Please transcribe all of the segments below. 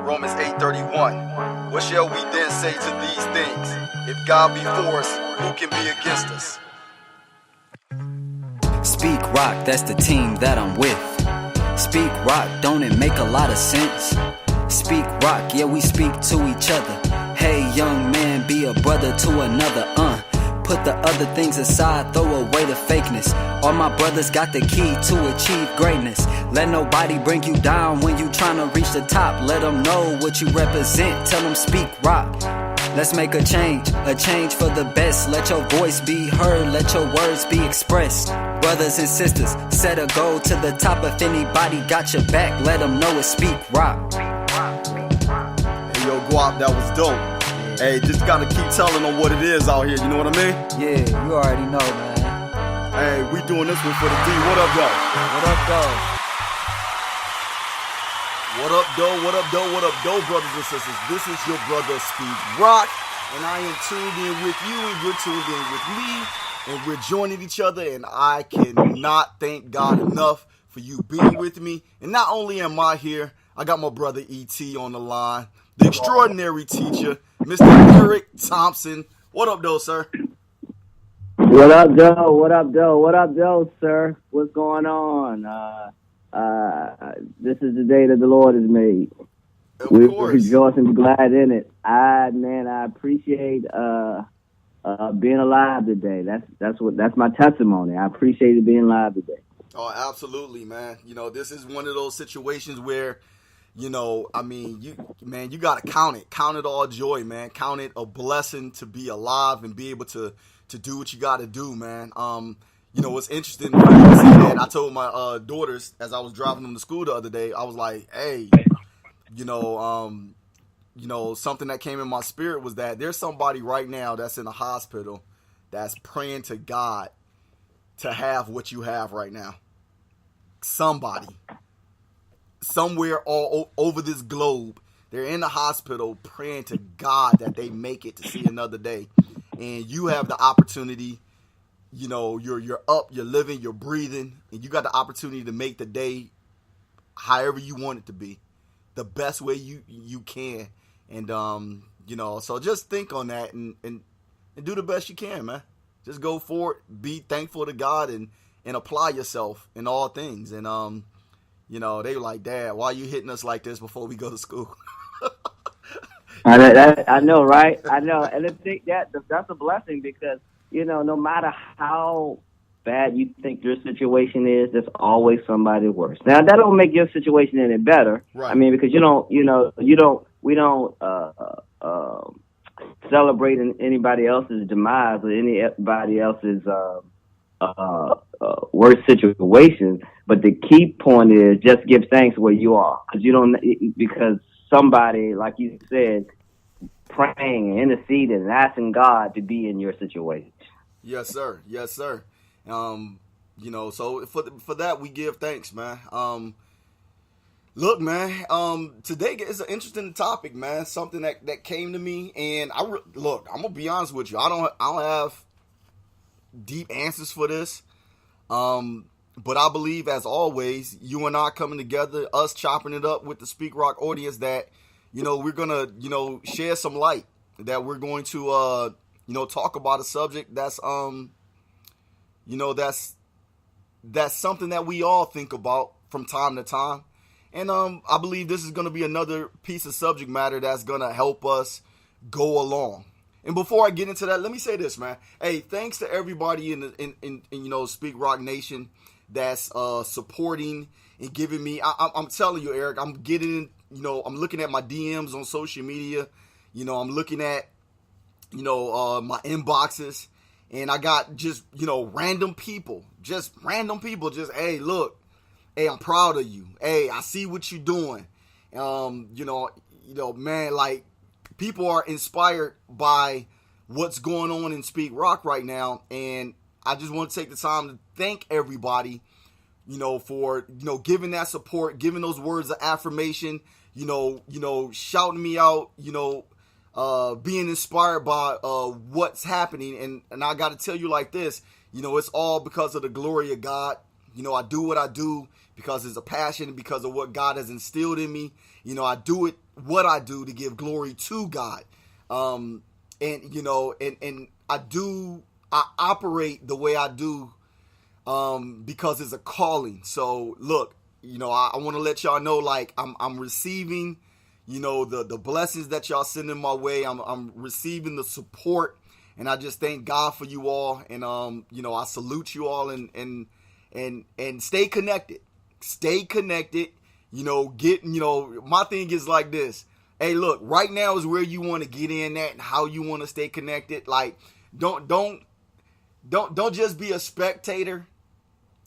Romans 8:31. What shall we then say to these things? If God be for us, who can be against us? SPEAKROC, that's the team that I'm with. SPEAKROC, don't it make a lot of sense? SPEAKROC, yeah, we speak to each other. Hey, young man, be a brother to another, Put the other things aside, throw away the fakeness. All my brothers got the key to achieve greatness. Let nobody bring you down when you tryna reach the top. Let them know what you represent, tell them SPEAKROC. Let's make a change for the best. Let your voice be heard, let your words be expressed. Brothers and sisters, set a goal to the top. If anybody got your back, let them know it's SPEAKROC. Hey, yo, Guap, that was dope. Hey, just gotta keep telling them what it is out here, you know what I mean? Yeah, you already know, man. Hey, we doing this one for the D. What up, though? What up, though? What up, though? What up, though? What up, though, brothers and sisters? This is your brother, SPEAKROC, and I am tuned in with you, and you're tuned in with me, and we're joining each other, and I cannot thank God enough for you being with me. And not only am I here, I got my brother E.T. on the line, the extraordinary teacher, Mr. Eric Thompson. What up, though, sir? What up, Joe? What up, Joe? What up, Joe, sir? What's going on? This is the day that the Lord has made. We rejoice and be glad in it. I appreciate being alive today. That's my testimony. I appreciate being alive today. Oh, absolutely, man. You know, this is one of those situations where, you know, I mean, you got to count it all joy, man. Count it a blessing to be alive and be able to do what you got to do, man. You know, what's interesting, I told my daughters as I was driving them to school the other day, I was like, hey, you know, something that came in my spirit was that there's somebody right now that's in the hospital that's praying to God to have what you have right now. Somebody. Somewhere all over this globe, they're in the hospital praying to God that they make it to see another day. And you have the opportunity, you know, you're up, you're living, you're breathing, and you got the opportunity to make the day however you want it to be, the best way you can. And, you know, so just think on that and do the best you can, man. Just go for it, be thankful to God, and apply yourself in all things. And, you know, they were like, Dad, why are you hitting us like this before we go to school? I know, right? I know. And I think that's a blessing because, you know, no matter how bad you think your situation is, there's always somebody worse. Now, that don't make your situation any better. Right. I mean, because we don't celebrate anybody else's demise or anybody else's worst situations. But the key point is just give thanks where you are, because somebody, like you said, praying and interceding and asking God to be in your situation. Yes, sir. Yes, sir. You know, so for that we give thanks, man. Look, man. Today is an interesting topic, man. Something that came to me, and I'm gonna be honest with you. I don't have deep answers for this. But I believe, as always, you and I coming together, us chopping it up with the SPEAKROC audience, that, you know, we're going to, you know, share some light, that we're going to, you know, talk about a subject that's, you know, that's something that we all think about from time to time. And I believe this is going to be another piece of subject matter that's going to help us go along. And before I get into that, let me say this, man. Hey, thanks to everybody in you know, SPEAKROC Nation that's supporting and giving me. I'm telling you, Eric, I'm getting, you know, I'm looking at my DMs on social media. You know, I'm looking at, you know, my inboxes, and I got just, you know, random people, just, hey, look, hey, I'm proud of you. Hey, I see what you're doing. You know, man, like, people are inspired by what's going on in SPEAKROC right now, and I just want to take the time to thank everybody, you know, for, you know, giving that support, giving those words of affirmation, you know, shouting me out, you know, being inspired by what's happening. And I got to tell you like this, you know, it's all because of the glory of God. You know, I do what I do because it's a passion, because of what God has instilled in me. You know, I do what I do to give glory to God. And you know, and I operate the way I do because it's a calling. So look, you know, I want to let y'all know, like, I'm receiving, you know, the blessings that y'all sending my way. I'm receiving the support, and I just thank God for you all. And you know, I salute you all, and stay connected. Stay connected. You know, you know, my thing is like this. Hey, look, right now is where you want to get in at and how you want to stay connected. Like, don't just be a spectator,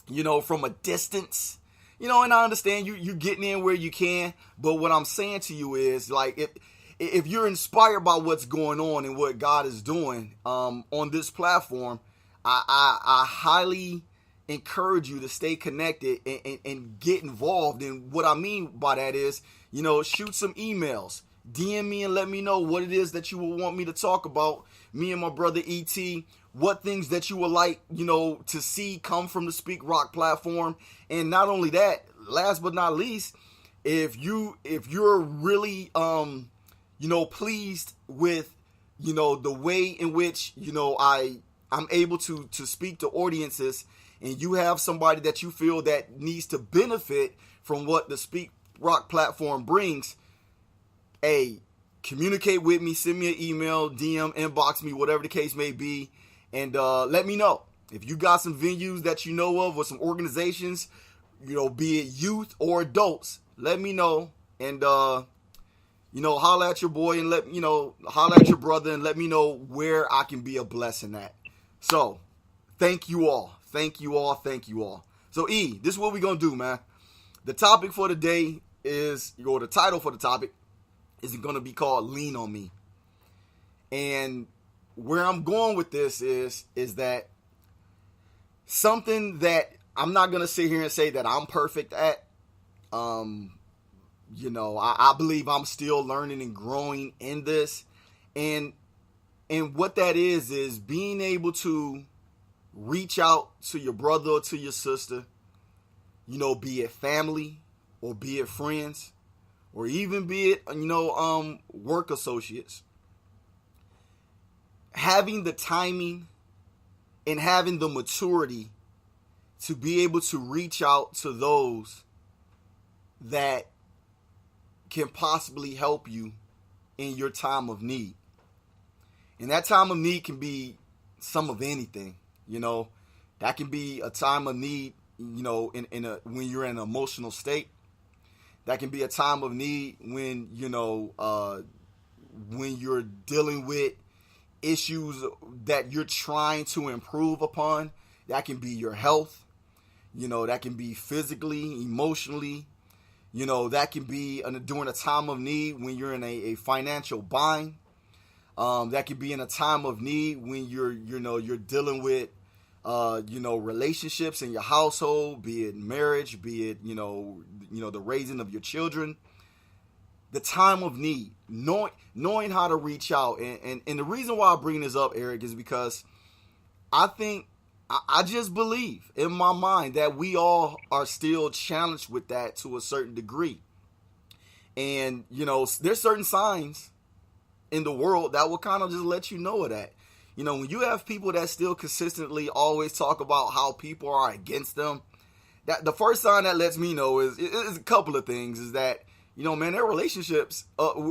you know, from a distance. You know, and I understand you getting in where you can, but what I'm saying to you is, like, if you're inspired by what's going on and what God is doing on this platform, I highly encourage you to stay connected and get involved. And what I mean by that is, you know, shoot some emails, DM me and let me know what it is that you would want me to talk about, me and my brother E.T., what things that you would like, you know, to see come from the SPEAKROC platform. And not only that, last but not least, if you're really, you know, pleased with, you know, the way in which, you know, I'm able to speak to audiences, and you have somebody that you feel that needs to benefit from what the SPEAKROC platform brings, hey, communicate with me, send me an email, DM, inbox me, whatever the case may be, and let me know. If you got some venues that you know of or some organizations, you know, be it youth or adults, let me know. And, you know, holla at your boy and holla at your brother and let me know where I can be a blessing at. So, thank you all. Thank you all. Thank you all. So, E, this is what we're going to do, man. The topic for today is, or the title for the topic is going to be called Lean on Me. And where I'm going with this is that something that I'm not going to sit here and say that I'm perfect at. You know, I believe I'm still learning and growing in this. And what that is being able to reach out to your brother or to your sister, you know, be it family or be it friends or even be it, you know, work associates. Having the timing and having the maturity to be able to reach out to those that can possibly help you in your time of need. And that time of need can be some of anything, you know. That can be a time of need, you know, when you're in an emotional state. That can be a time of need when, you know, when you're dealing with issues that you're trying to improve upon. That can be your health. You know, that can be physically, emotionally. You know, that can be during a time of need when you're in a financial bind. That can be in a time of need when you're dealing with, you know, relationships in your household, be it marriage, be it, you know, the raising of your children. The time of need, knowing how to reach out. And the reason why I bring this up, Eric, is because I just believe in my mind that we all are still challenged with that to a certain degree. And, you know, there's certain signs in the world that will kind of just let you know of that. You know, when you have people that still consistently always talk about how people are against them, that the first sign that lets me know is a couple of things. Is that, you know, man, their relationships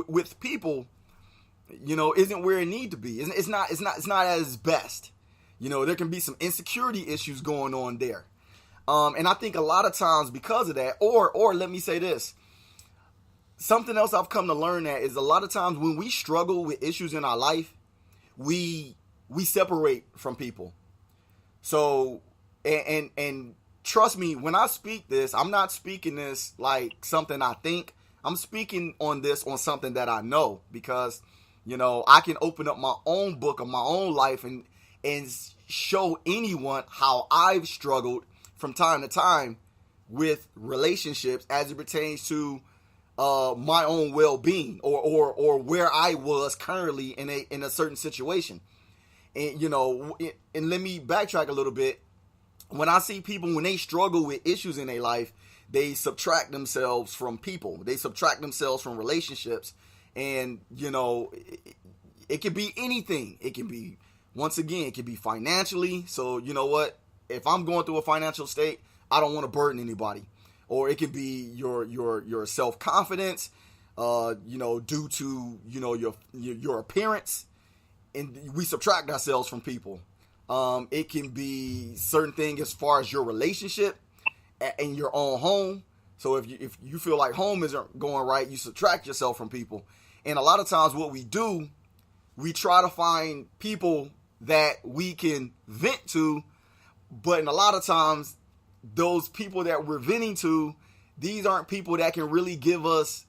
with people, you know, isn't where it need to be. It's not at its best. You know, there can be some insecurity issues going on there. And I think a lot of times because of that, or let me say this, something else I've come to learn that is a lot of times when we struggle with issues in our life, we separate from people. So, and trust me, when I speak this, I'm not speaking this like something I think. I'm speaking on this on something that I know, because, you know, I can open up my own book of my own life and show anyone how I've struggled from time to time with relationships as it pertains to my own well-being or where I was currently in a certain situation. And, you know, and let me backtrack a little bit. When I see people, when they struggle with issues in their life, they subtract themselves from people. They subtract themselves from relationships. And, you know, it could be anything. It can be, once again, it could be financially. So, you know what? If I'm going through a financial state, I don't want to burden anybody. Or it could be your self-confidence, you know, due to, you know, your appearance. And we subtract ourselves from people. It can be certain things as far as your relationship in your own home. So if you feel like home isn't going right, you subtract yourself from people. And a lot of times what we do, we try to find people that we can vent to, but in a lot of times, those people that we're venting to, these aren't people that can really give us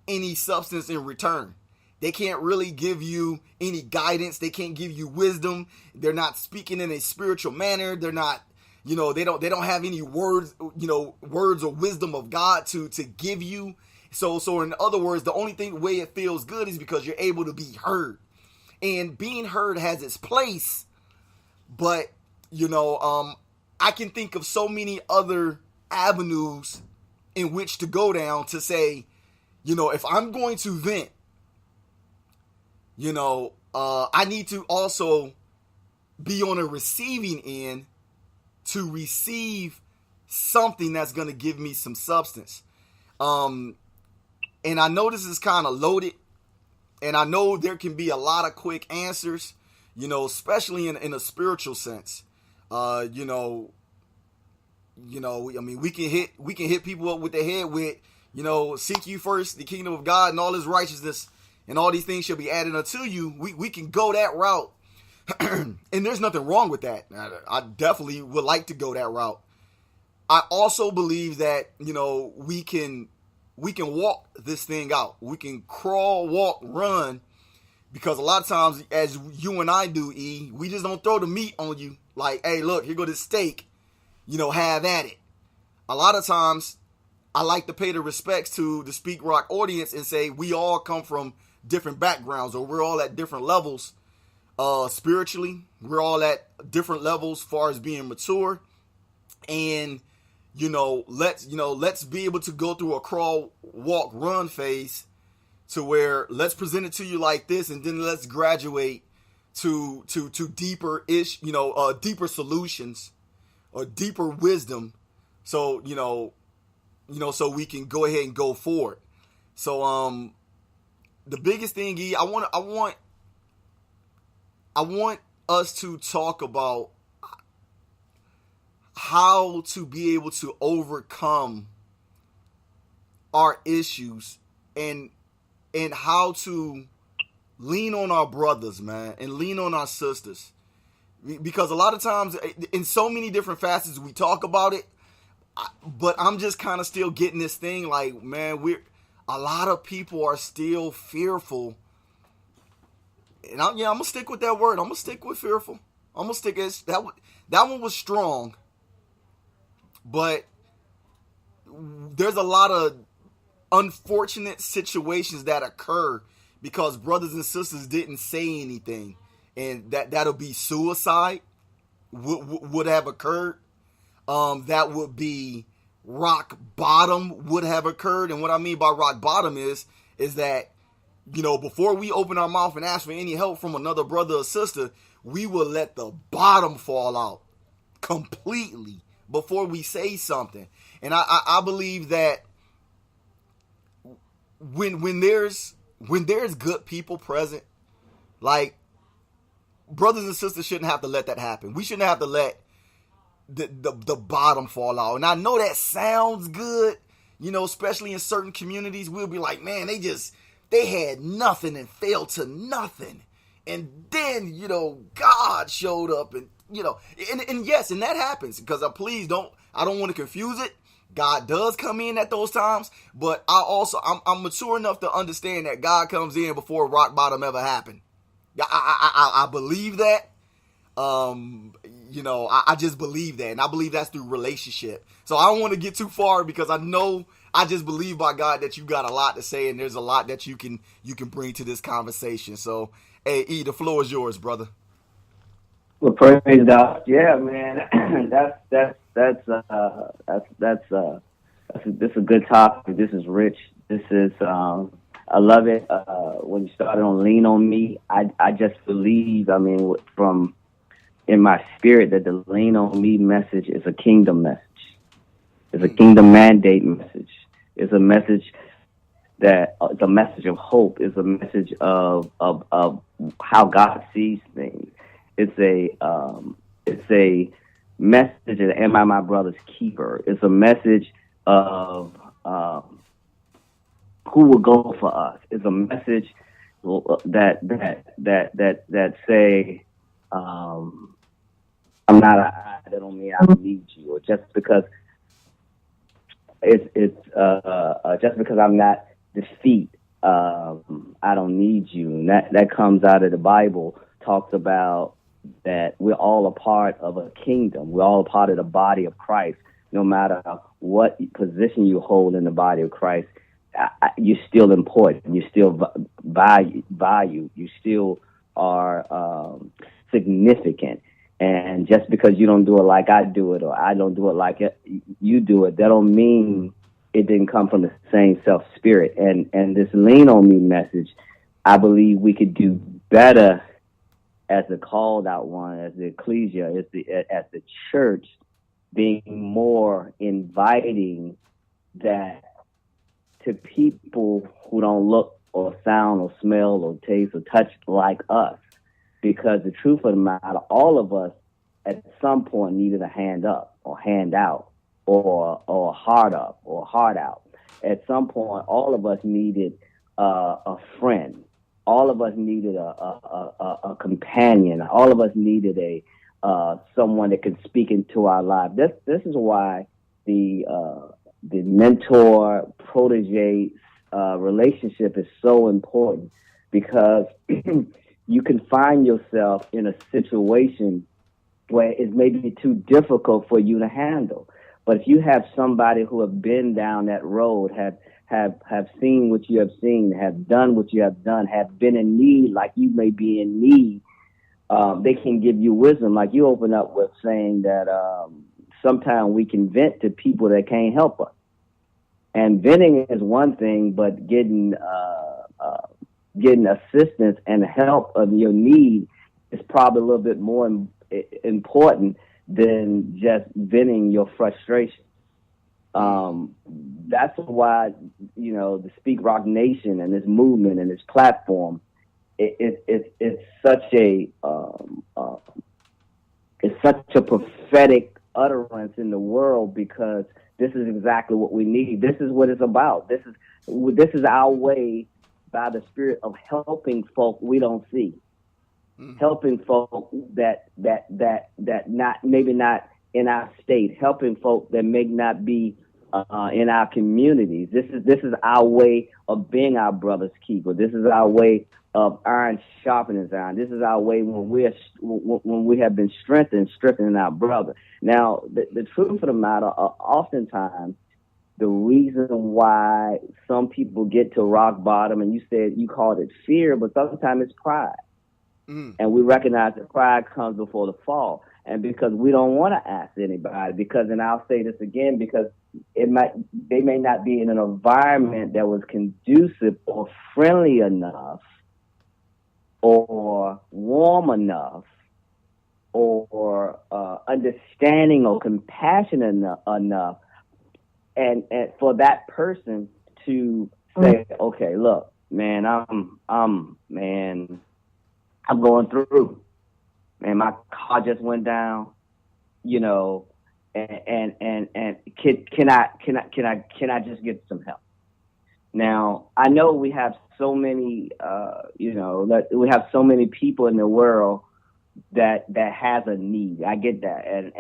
any substance in return. They can't really give you any guidance. They can't give you wisdom. They're not speaking in a spiritual manner. They're not, you know, they don't have any words, you know, words or wisdom of God to give you. So in other words, the only way it feels good is because you're able to be heard. And being heard has its place, but, you know, I can think of so many other avenues in which to go down to say, you know, if I'm going to vent, you know, I need to also be on a receiving end to receive something that's going to give me some substance. And I know this is kind of loaded, and I know there can be a lot of quick answers, you know, especially in a spiritual sense. You know, I mean, we can hit people up with the head with, you know, seek you first the kingdom of God and all his righteousness, and all these things shall be added unto you. We can go that route. And there's nothing wrong with that. I definitely would like to go that route. I also believe that, you know, we can walk this thing out. We can crawl, walk, run, because a lot of times, as you and I do, E, we just don't throw the meat on you. Like, hey, look, here go this steak, you know, have at it. A lot of times, I like to pay the respects to the SPEAKROC audience and say we all come from different backgrounds, or we're all at different levels spiritually. We're all at different levels as far as being mature. And, let's be able to go through a crawl, walk, run phase to where let's present it to you like this, and then let's graduate to deeper deeper solutions or deeper wisdom. So, so we can go ahead and go forward. So, the biggest thing, I want us to talk about how to be able to overcome our issues and how to lean on our brothers, man, and lean on our sisters. Because a lot of times, in so many different facets, we talk about it, but I'm just kind of still getting this thing like, man, a lot of people are still fearful. And I'm going to stick with that word. I'm going to stick with fearful. I'm going to stick as that one was strong. But there's a lot of unfortunate situations that occur because brothers and sisters didn't say anything. And that'll be suicide would have occurred. That would be rock bottom would have occurred. And what I mean by rock bottom is that, before we open our mouth and ask for any help from another brother or sister, we will let the bottom fall out completely before we say something. And I believe that when there's good people present, like, brothers and sisters shouldn't have to let that happen. We shouldn't have to let the bottom fall out. And I know that sounds good, especially in certain communities. We'll be like, man, they had nothing and failed to nothing. And then, God showed up and, and yes, and that happens because I don't want to confuse it. God does come in at those times, but I'm mature enough to understand that God comes in before rock bottom ever happened. I believe that. I just believe that, and I believe that's through relationship. So I don't want to get too far because I just believe by God that you got a lot to say, and there's a lot that you can bring to this conversation. So, hey, E, the floor is yours, brother. Well, praise God. Yeah, man, that's This is a good topic. This is rich. This is, I love it. When you started on Lean on Me, I just believe, I mean, from in my spirit, that the Lean on Me message is a kingdom message. It's a kingdom mandate message. It's a message that it's a message of hope. It's a message of how God sees things. It's a message of am I my brother's keeper? It's a message of who will go for us. It's a message that say I'm not an I, that don't mean I don't need you, or just because just because I'm not defeat, I don't need you. And that comes out of the Bible, talks about that we're all a part of a kingdom. We're all a part of the body of Christ. No matter what position you hold in the body of Christ, you're still important. You're still value. You still are significant. And just because you don't do it like I do it, or I don't do it like you do it, that don't mean it didn't come from the same self spirit. And this Lean on Me message, I believe we could do better as the called out one, as the ecclesia, as the church, being more inviting that to people who don't look or sound or smell or taste or touch like us. Because the truth of the matter, all of us at some point needed a hand up or hand out or a heart up or heart out. At some point, all of us needed a friend. All of us needed a companion. All of us needed someone that could speak into our life. This is why the mentor protege relationship is so important, because you can find yourself in a situation where it's maybe too difficult for you to handle. But if you have somebody who have been down that road, have seen what you have seen, have done what you have done, have been in need like you may be in need, they can give you wisdom. Like you open up with saying that sometimes we can vent to people that can't help us. And venting is one thing, but getting assistance and help of your need is probably a little bit more important than just venting your frustration. That's why, the SPEAKROC Nation and this movement and this platform, it's such a prophetic utterance in the world, because this is exactly what we need. This is what it's about. This is our way, by the Spirit, of helping folk we don't see, helping folk that maybe not in our state, helping folk that may not be in our communities. This is our way of being our brother's keeper. This is our way of iron sharpening iron. This is our way when we have been strengthening our brother. Now, the truth of the matter, oftentimes, the reason why some people get to rock bottom, and you called it fear, but sometimes it's pride. And we recognize that pride comes before the fall. And because we don't want to ask anybody, because, and I'll say this again, because they may not be in an environment that was conducive or friendly enough or warm enough or understanding or compassionate enough, and for that person to say, okay, look, man, I'm going through. Man, my car just went down, and can I just get some help? Now, I know we have so many, we have so many people in the world that has a need. I get that, and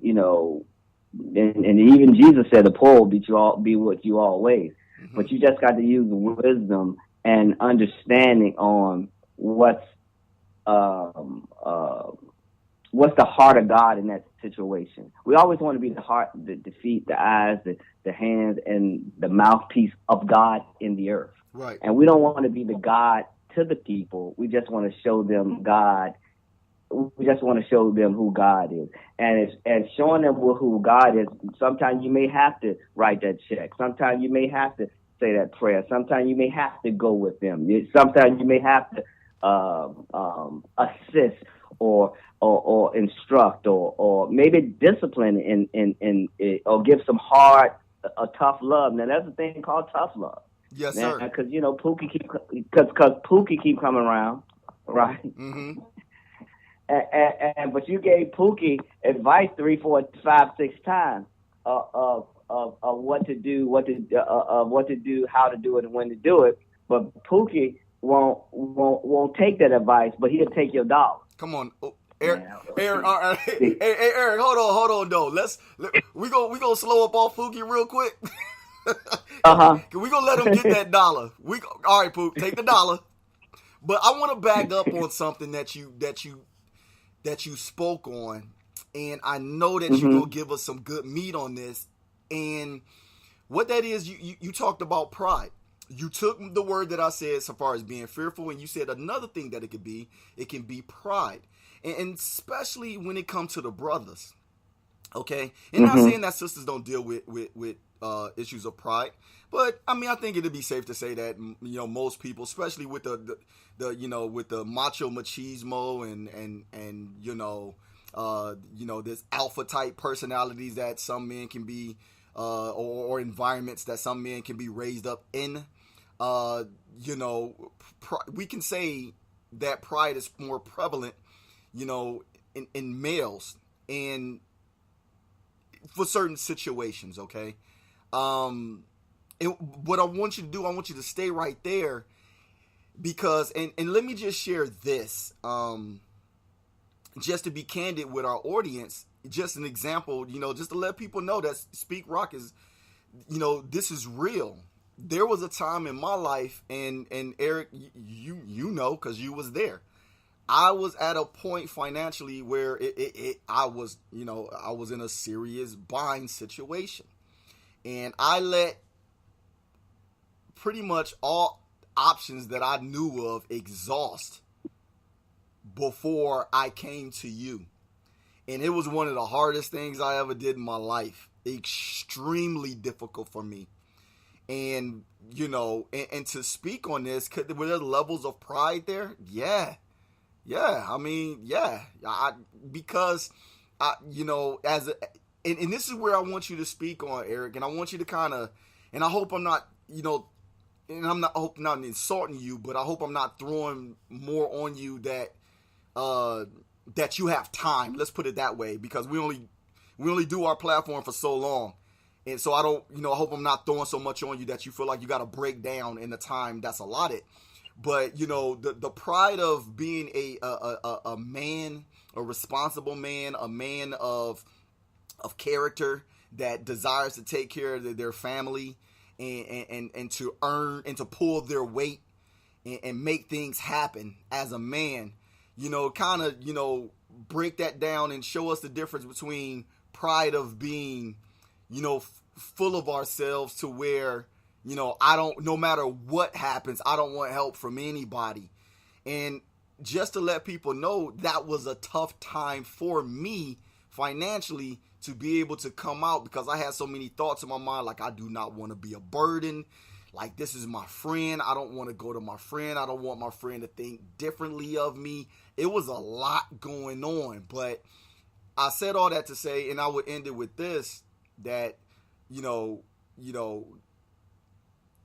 even Jesus said, "The poor will be with you always." Mm-hmm. But you just got to use wisdom and understanding on what's the heart of God in that situation. We always want to be the heart, the feet, the eyes, the hands, and the mouthpiece of God in the earth. Right. And we don't want to be the God to the people. We just want to show them God we just want to show them who God is, and showing them who God is. Sometimes you may have to write that check. Sometimes you may have to say that prayer. Sometimes you may have to go with them. Sometimes you may have to assist or instruct or maybe discipline in or give some hard, tough love. Now that's a thing called tough love. Yes, sir. Because Pookie keep coming around, right? Mm-hmm. But you gave Pookie advice 3, 4, 5, 6 times of what to do, how to do it, and when to do it. But Pookie won't take that advice, but he'll take your dollar. Come on, Eric. Hey, Eric, hold on, though. We gonna slow up on Pookie real quick. We gonna let him get that dollar. All right, Pook, take the dollar. But I want to back up on something that you spoke on, and I know that you're gonna give us some good meat on this. And what that is, you talked about pride. You took the word that I said so far as being fearful, and you said another thing that it can be pride, and especially when it comes to the brothers. Okay, and not saying that sisters don't deal with issues of pride, but I mean I think it'd be safe to say that most people, especially with the with the macho machismo and this alpha type personalities that some men can be, or environments that some men can be raised up in. We can say that pride is more prevalent, in males and for certain situations. Okay. And what I want you to do, I want you to stay right there because, and let me just share this, just to be candid with our audience, just an example, just to let people know that SPEAKROC is, this is real. There was a time in my life, and Eric, you know, because you was there. I was at a point financially where I was in a serious bind situation, and I let pretty much all options that I knew of exhaust before I came to you, and it was one of the hardest things I ever did in my life. Extremely difficult for me. And, and to speak on this, were there levels of pride there? Yeah. I mean, yeah. Because and this is where I want you to speak on, Eric, and I want you to kind of, and I hope I'm not, and I hope I'm not insulting you, but I hope I'm not throwing more on you that you have time. Let's put it that way, because we only do our platform for so long. And so I don't, I hope I'm not throwing so much on you that you feel like you got to break down in the time that's allotted. But, the pride of being a man, a responsible man, a man of character that desires to take care of their family and to earn and to pull their weight and make things happen as a man, kind of, break that down and show us the difference between pride of being, full of ourselves to where, no matter what happens, I don't want help from anybody. And just to let people know, that was a tough time for me financially to be able to come out, because I had so many thoughts in my mind, like I do not want to be a burden. Like, this is my friend. I don't want to go to my friend. I don't want my friend to think differently of me. It was a lot going on, but I said all that to say, and I would end it with this, that,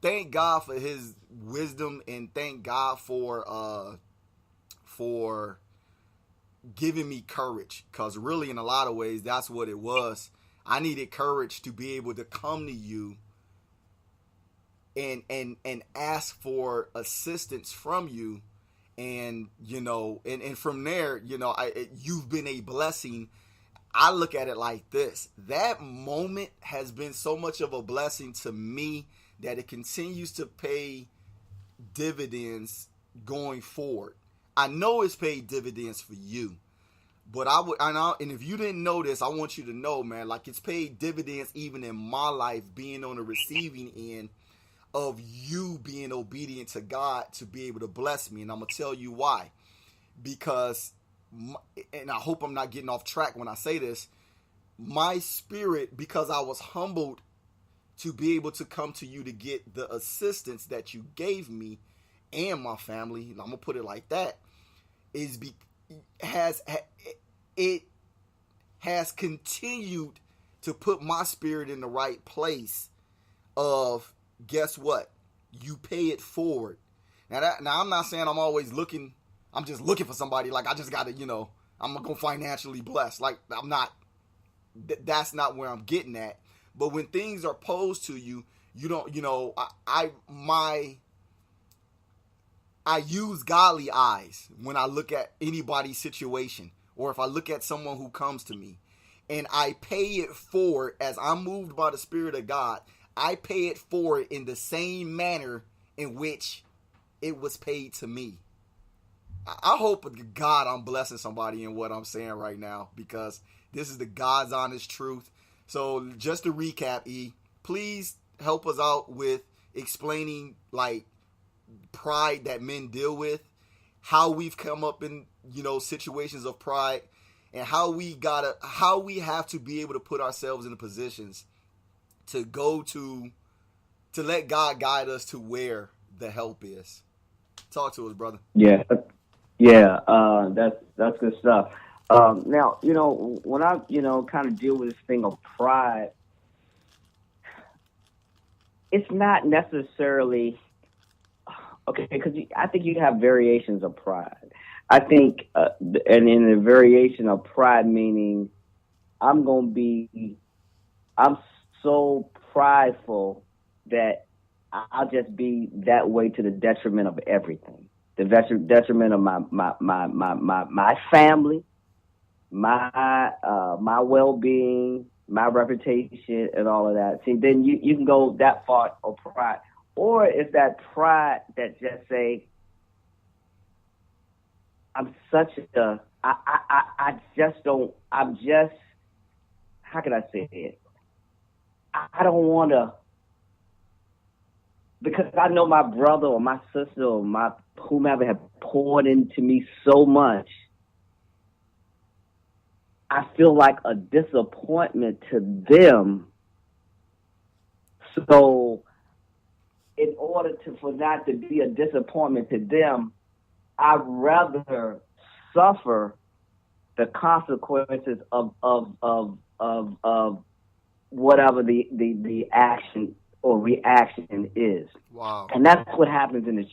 thank God for his wisdom, and thank God for giving me courage, because really in a lot of ways that's what it was. I needed courage to be able to come to you and ask for assistance from you, and and from there, you've been a blessing. I look at it like this: that moment has been so much of a blessing to me that it continues to pay dividends going forward. I know it's paid dividends for you, but and if you didn't know this, I want you to know, man, like, it's paid dividends even in my life, being on the receiving end of you being obedient to God to be able to bless me. And I'm going to tell you why. Because and I hope I'm not getting off track when I say this, my spirit, because I was humbled to be able to come to you to get the assistance that you gave me and my family, and I'm gonna put it like that, has continued to put my spirit in the right place of, guess what? You pay it forward. Now I'm not saying I'm always looking, I'm just looking for somebody, like I just gotta, I'm gonna go financially blessed. Like I'm not, that's not where I'm getting at. But when things are posed to you, you don't, I use godly eyes when I look at anybody's situation, or if I look at someone who comes to me, and I pay it forward as I'm moved by the Spirit of God. I pay it forward in the same manner in which it was paid to me. I hope God I'm blessing somebody in what I'm saying right now, because this is the God's honest truth. So just to recap, E, please help us out with explaining like pride that men deal with, how we've come up in, situations of pride, and how we have to be able to put ourselves in the positions to let God guide us to where the help is. Talk to us, brother. Yeah. That's good stuff. Now, when I, kind of deal with this thing of pride, it's not necessarily okay, because I think you have variations of pride. I think, and in the variation of pride, meaning I'm so prideful that I'll just be that way to the detriment of everything. The detriment of my family, my well-being, my reputation, and all of that. See, then you can go that far of pride. Or it's that pride that just say, I'm such a, I just don't, I'm just, how can I say it? I don't want to, because I know my brother or my sister or my whomever have poured into me so much, I feel like a disappointment to them. So in order for that to be a disappointment to them, I'd rather suffer the consequences of whatever the action or reaction is. Wow. And that's what happens in the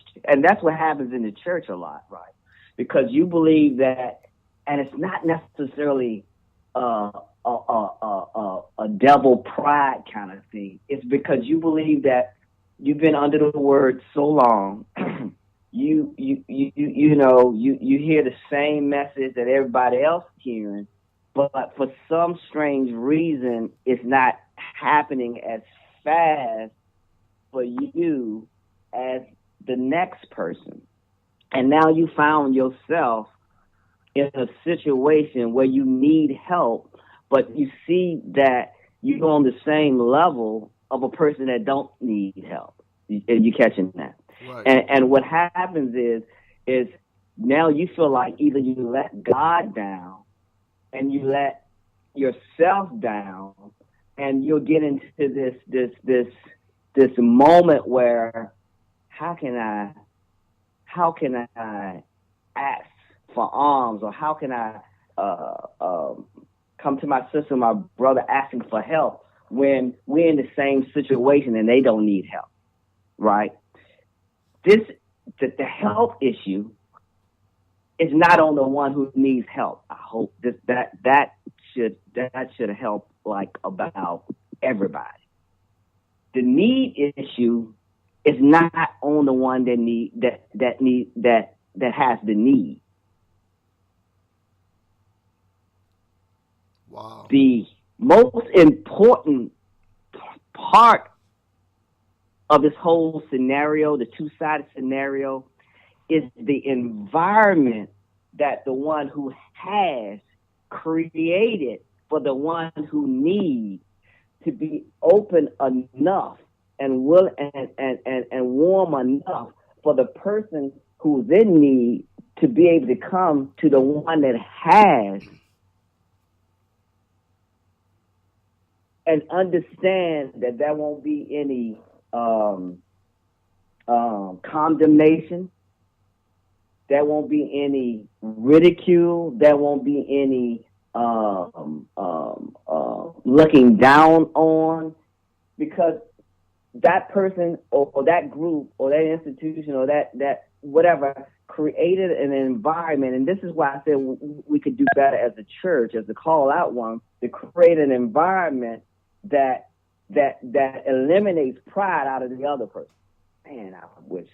church a lot, right? Because you believe that, and it's not necessarily a devil pride kind of thing. It's because you believe that you've been under the word so long. You hear the same message that everybody else is hearing, but for some strange reason, it's not happening as fast for you as the next person. And now you found yourself in a situation where you need help, but you see that you're on the same level of a person that don't need help. You catching that? Right. And what happens is now you feel like either you let God down and you let yourself down, and you'll get into this moment where how can I ask for alms, or how can I come to my sister, my brother asking for help when we're in the same situation and they don't need help, right? The help issue is not on the one who needs help. I hope that should help like about everybody. The need issue is not on the one that has the need. Wow. The most important part of this whole scenario, the two-sided scenario, is the environment that the one who has created for the one who needs to be open enough and will and warm enough for the person who's in need to be able to come to the one that has and understand that there won't be any condemnation, there won't be any ridicule, there won't be any looking down on, because that person or that group or that institution or that whatever created an environment. And this is why I said we could do better as a church, as a call out one, to create an environment that eliminates pride out of the other person. Man, I wish.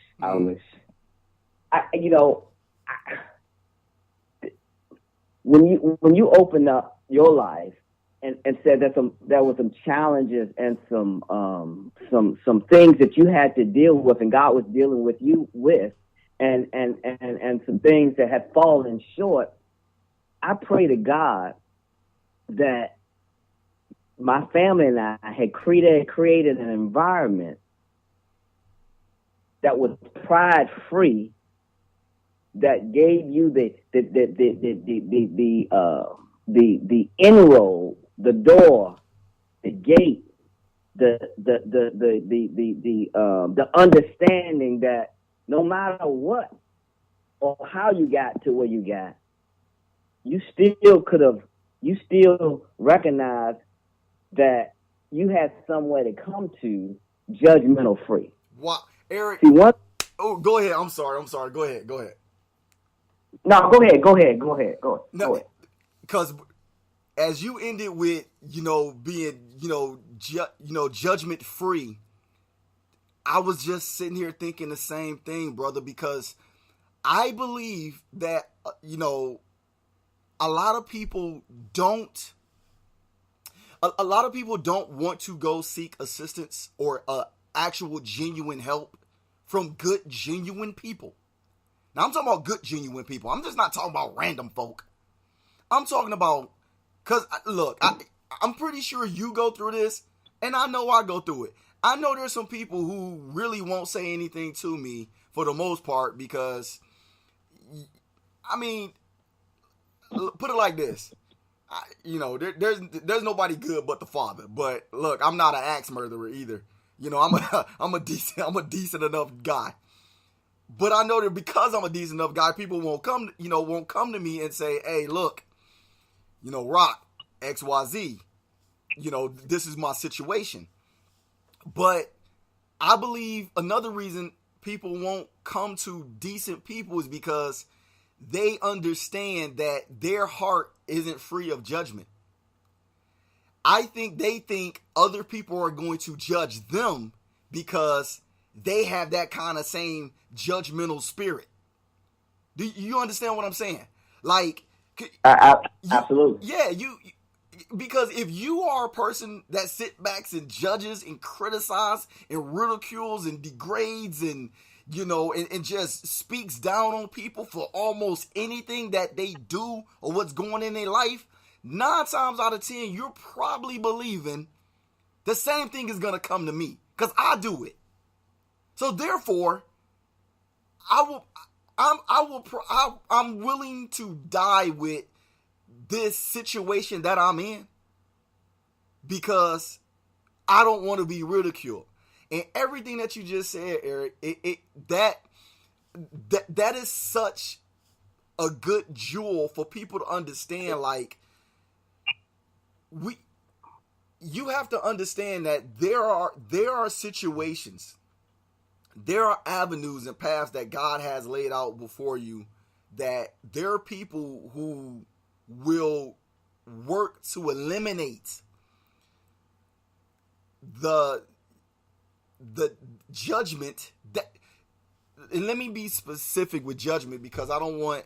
When you open up your life and said that there were some challenges and some things that you had to deal with, and God was dealing with you with, and some things that had fallen short, I pray to God that my family and I had created an environment that was pride free, that gave you the inroad, the door, the gate, the understanding that no matter what or how you got to where you got, you still recognized that you had somewhere to come to judgmental free. Wow, Eric. See, what? Oh, go ahead. I'm sorry. Go ahead. No, go ahead. No, because as you ended with, being, judgment free, I was just sitting here thinking the same thing, brother, because I believe that, a lot of people don't want to go seek assistance or actual genuine help from good, genuine people. Now, I'm talking about good, genuine people. I'm just not talking about random folk. I'm talking about, because, look, I'm pretty sure you go through this, and I know I go through it. I know there's some people who really won't say anything to me for the most part because, put it like this. There's nobody good but the Father. But look, I'm not an axe murderer either. I'm a decent enough guy. But I know that because I'm a decent enough guy, people won't come to me and say, "Hey, look, Rock, XYZ, this is my situation." But I believe another reason people won't come to decent people is because they understand that their heart isn't free of judgment. I think they think other people are going to judge them because they have that kind of same judgmental spirit. Do you understand what I'm saying? Like, absolutely. Yeah, because if you are a person that sit back and judges and criticizes and ridicules and degrades and and just speaks down on people for almost anything that they do or what's going on in their life, 9 times out of 10, you're probably believing the same thing is going to come to me because I do it. So therefore, I'm willing to die with this situation that I'm in because I don't want to be ridiculed. And everything that you just said, Eric, that is such a good jewel for people to understand. Like, you have to understand that there are situations, there are avenues and paths that God has laid out before you, that there are people who will work to eliminate the judgment that, and let me be specific with judgment because I don't want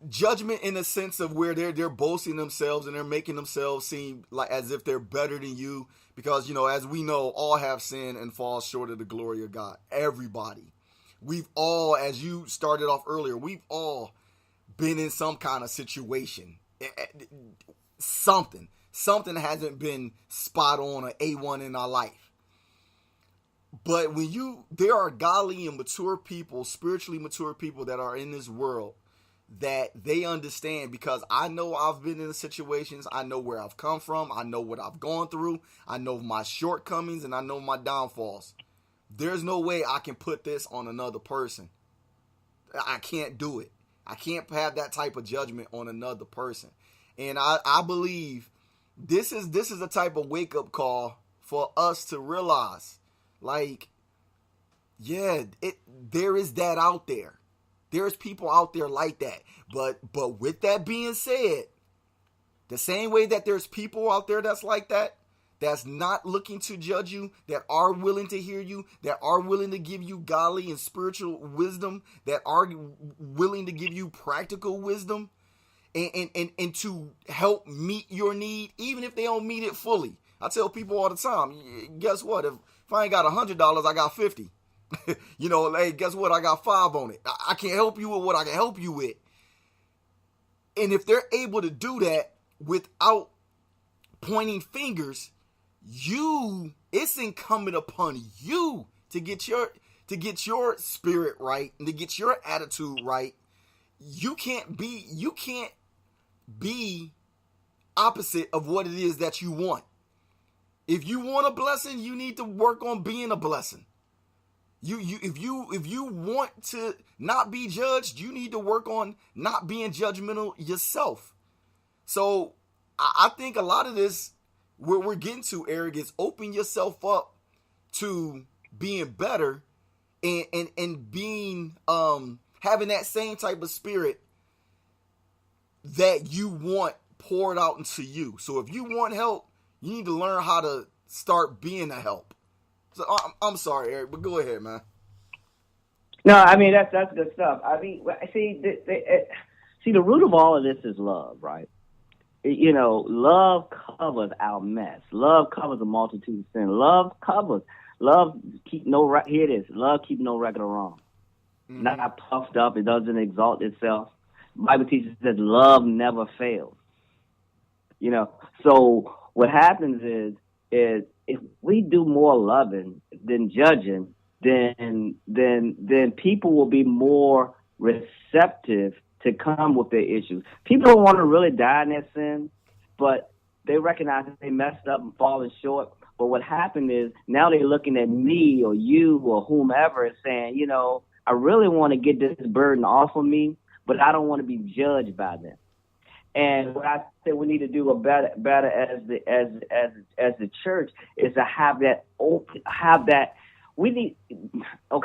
judgment in a sense of where they're boasting themselves and they're making themselves seem like as if they're better than you, because as we know, all have sinned and fall short of the glory of God. Everybody, we've all, as you started off earlier, we've all been in some kind of situation, something hasn't been spot on or A1 in our life. But there are godly and mature people, spiritually mature people that are in this world that they understand, because I know I've been in the situations. I know where I've come from. I know what I've gone through. I know my shortcomings and I know my downfalls. There's no way I can put this on another person. I can't do it. I can't have that type of judgment on another person. And I believe this is a type of wake-up call for us to realize, like, yeah, there is that out there. There's people out there like that. But with that being said, the same way that there's people out there that's like that, that's not looking to judge you, that are willing to hear you, that are willing to give you godly and spiritual wisdom, that are willing to give you practical wisdom, and to help meet your need, even if they don't meet it fully. I tell people all the time, guess what? If I ain't got $100, I got 50. Hey, guess what? I got 5 on it. I can't help you with what I can help you with. And if they're able to do that without pointing fingers, it's incumbent upon you to get your spirit right and to get your attitude right. You can't be opposite of what it is that you want. If you want a blessing, you need to work on being a blessing. If you want to not be judged, you need to work on not being judgmental yourself. So I think a lot of this, where we're getting to, Eric, is open yourself up to being better and being having that same type of spirit that you want poured out into you. So if you want help, you need to learn how to start being a help. So I'm sorry, Eric, but go ahead, man. No, I mean that's good stuff. I mean, see, the root of all of this is love, right? Love covers our mess. Love covers a multitude of sin. Love keep no no record of wrong. Mm-hmm. Not puffed up. It doesn't exalt itself. The Bible teaches that love never fails. So what happens is if we do more loving than judging, then people will be more receptive to come with their issues. People don't want to really die in their sin, but they recognize that they messed up and fallen short. But what happened is now they're looking at me or you or whomever and saying, I really want to get this burden off of me, but I don't want to be judged by them. And what I said we need to do better as the church is to have that. We need, we got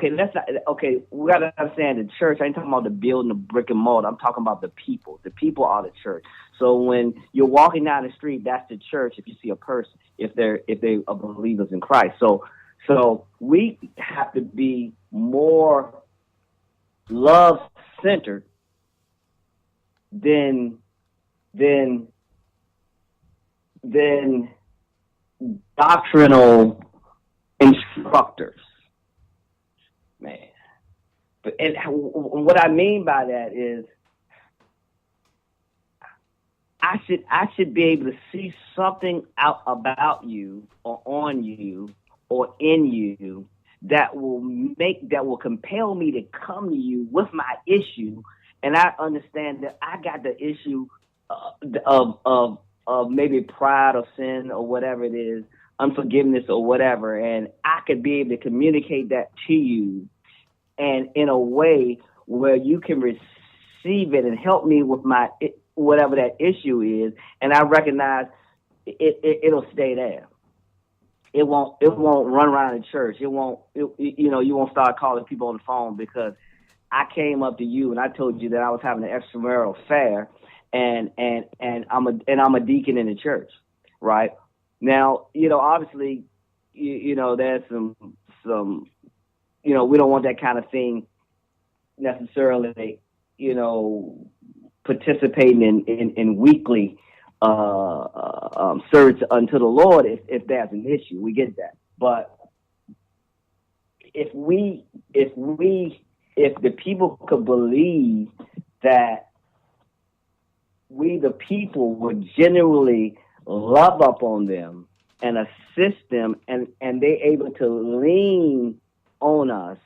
to understand the church. I ain't talking about the building, the brick and mortar. I'm talking about the people. The people are the church. So when you're walking down the street, that's the church. If you see a person, if they are believers in Christ. So we have to be more love-centered than doctrinal instructors, man. And what I mean by that is I should be able to see something out about you or on you or in you that will compel me to come to you with my issue, and I understand that I got the issue of maybe pride or sin or whatever it is, unforgiveness or whatever, and I could be able to communicate that to you, and in a way where you can receive it and help me with my whatever that issue is, and I recognize it'll stay there. It won't run around the church. You won't start calling people on the phone because I came up to you and I told you that I was having an extramarital affair, and I'm a deacon in the church, right? Now, obviously, there's some, we don't want that kind of thing necessarily, participating in weekly service unto the Lord if there's an issue. We get that. But if the people could believe that we, the people, would genuinely love up on them and assist them, and they're able to lean on us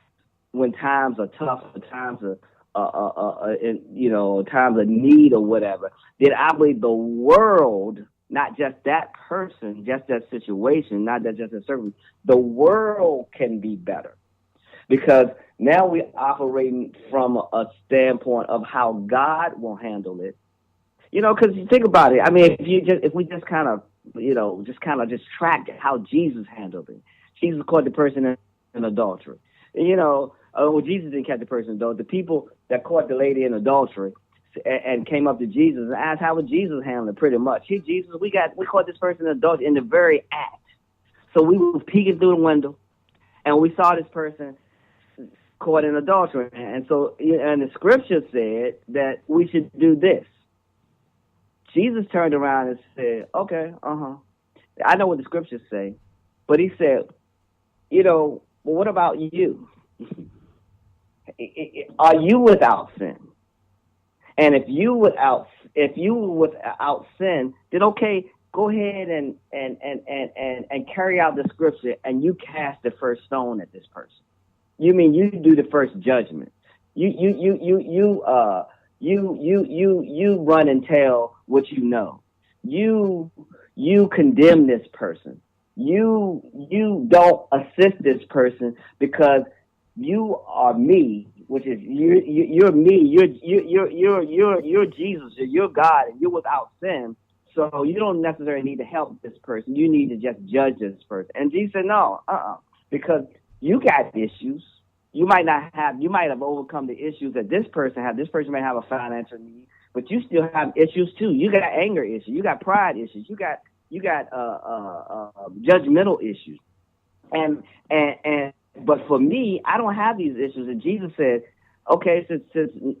when times are tough, or times of times of need or whatever, then I believe the world, not just that person, just that situation, not that just a service, the world can be better. Because now we're operating from a standpoint of how God will handle it. Because you think about it. I mean, if we just kind of track how Jesus handled it. Jesus caught the person in adultery. Jesus didn't catch the person though. The people that caught the lady in adultery and came up to Jesus and asked how would Jesus handle it. Pretty much, "Hey Jesus, we caught this person in adultery in the very act. So we were peeking through the window, and we saw this person caught in adultery. And so, and the scripture said that we should do this." Jesus turned around and said, "Okay, I know what the scriptures say," but he said, "Well, what about you? Are you without sin? And if you without sin, then okay, go ahead and carry out the scripture, and you cast the first stone at this person. You mean you do the first judgment? You run and tell what you know. You condemn this person. You don't assist this person because you are me, which is you're me. You're Jesus. You're God, and you're without sin. So you don't necessarily need to help this person. You need to just judge this person." And Jesus said, "No, because you got issues. You might have overcome the issues that this person has. This person may have a financial need, but you still have issues too. You got anger issues. You got pride issues. You got judgmental issues. But for me, I don't have these issues." And Jesus said, "Okay, since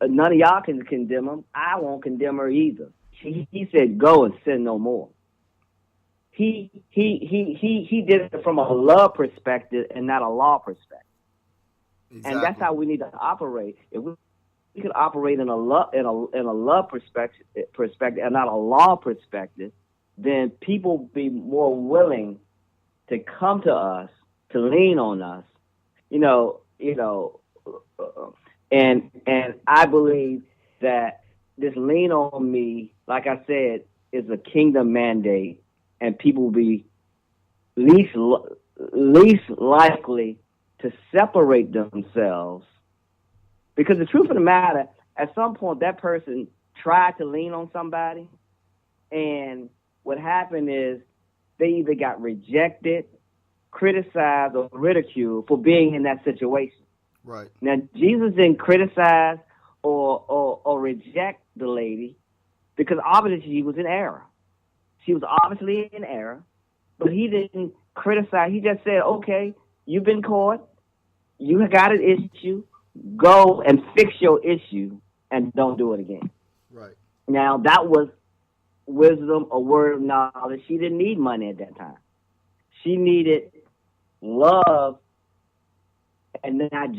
none of y'all can condemn them, I won't condemn her either." He said, "Go and sin no more." He did it from a love perspective and not a law perspective. Exactly. And that's how we need to operate. If we could operate in a love perspective and not a law perspective, then people will be more willing to come to us, to lean on us, and I believe that this lean on me, like I said, is a kingdom mandate, and people will be least likely to separate themselves. Because the truth of the matter, at some point, that person tried to lean on somebody, and what happened is they either got rejected, criticized, or ridiculed for being in that situation. Right. Now, Jesus didn't criticize or reject the lady because obviously she was in error. She was obviously in error, but he didn't criticize. He just said, "Okay, you've been caught. You got an issue. Go and fix your issue and don't do it again." Right. Now, that was wisdom, a word of knowledge. She didn't need money at that time. She needed love and not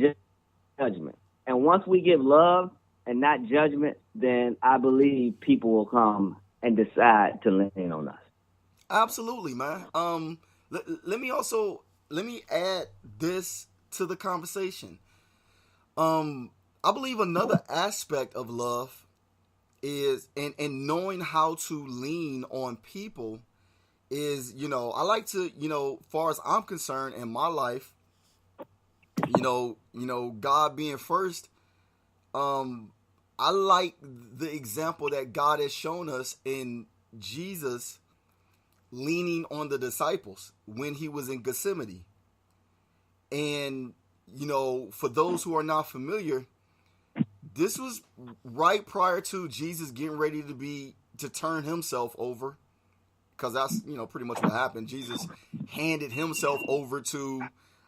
judgment. And once we give love and not judgment, then I believe people will come and decide to lean on us. Absolutely, man. Let me add this to the conversation. I believe another aspect of love is and knowing how to lean on people is, I like to, far as I'm concerned in my life, God being first, I like the example that God has shown us in Jesus leaning on the disciples when he was in Gethsemane. And, for those who are not familiar, this was right prior to Jesus getting ready to turn himself over, because that's, pretty much what happened. Jesus handed himself over to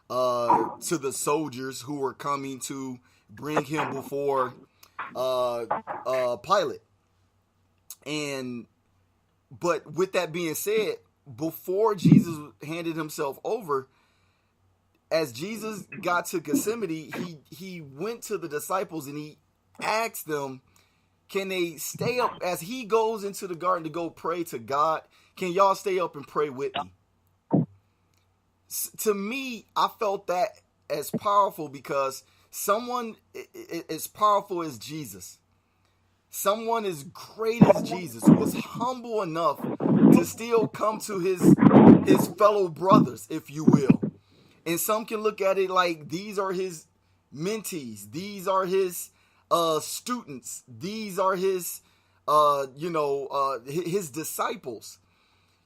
the soldiers who were coming to bring him before Pilate. But with that being said, before Jesus handed himself over, as Jesus got to Gethsemane, he went to the disciples and he asked them, can they stay up as he goes into the garden to go pray to God? Can y'all stay up and pray with me? To me, I felt that as powerful because someone as powerful as Jesus, someone as great as Jesus was humble enough to still come to his fellow brothers, if you will. And some can look at it like these are his mentees, these are his students, these are his his disciples.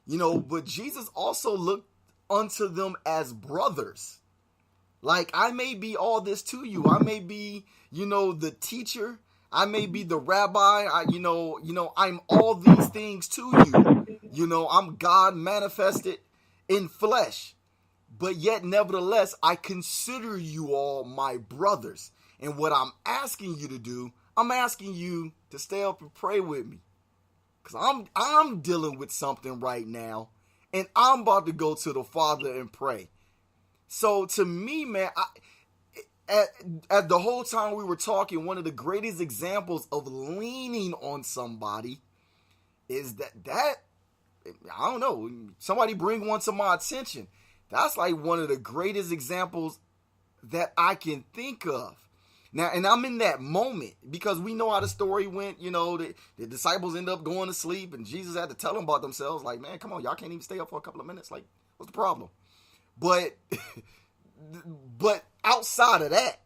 But Jesus also looked unto them as brothers. Like, I may be all this to you. I may be, the teacher. I may be the rabbi. I'm all these things to you. I'm God manifested in flesh. But yet, nevertheless, I consider you all my brothers. And what I'm asking you to do, I'm asking you to stay up and pray with me. Because I'm dealing with something right now. And I'm about to go to the Father and pray. So to me, man, at the whole time we were talking, one of the greatest examples of leaning on somebody is that I don't know, somebody bring one to my attention. That's like one of the greatest examples that I can think of. Now, and I'm in that moment because we know how the story went. The disciples end up going to sleep and Jesus had to tell them about themselves. Like, man, come on, y'all can't even stay up for a couple of minutes. Like, what's the problem? But outside of that,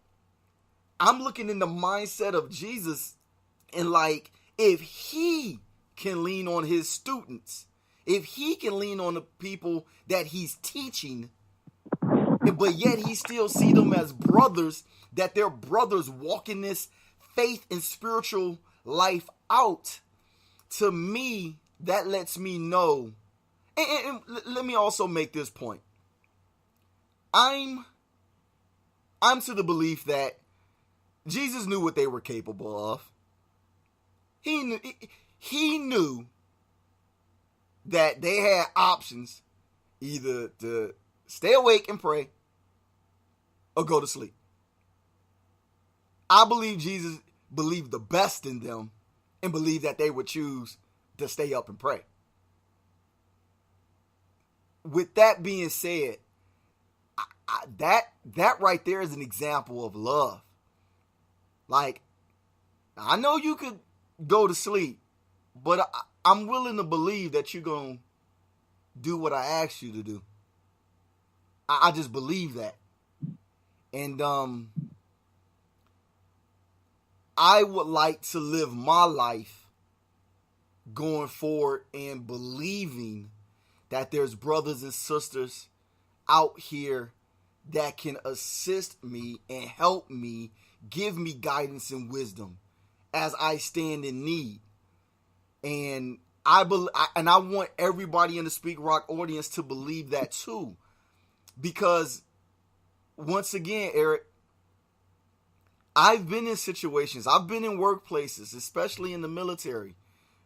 I'm looking in the mindset of Jesus and like, if he can lean on his students, if he can lean on the people that he's teaching, but yet he still see them as brothers, that they're brothers walking this faith and spiritual life out, to me, that lets me know. And let me also make this point. I'm to the belief that Jesus knew what they were capable of. He knew that they had options, either to stay awake and pray or go to sleep. I believe Jesus believed the best in them and believed that they would choose to stay up and pray. With that being said, that right there is an example of love. Like, I know you could go to sleep, but I'm willing to believe that you're going to do what I asked you to do. I just believe that. And I would like to live my life going forward and believing that there's brothers and sisters out here that can assist me and help me, give me guidance and wisdom as I stand in need. And I want everybody in the SpeakRoc audience to believe that too. Because once again, Eric, I've been in situations, I've been in workplaces, especially in the military,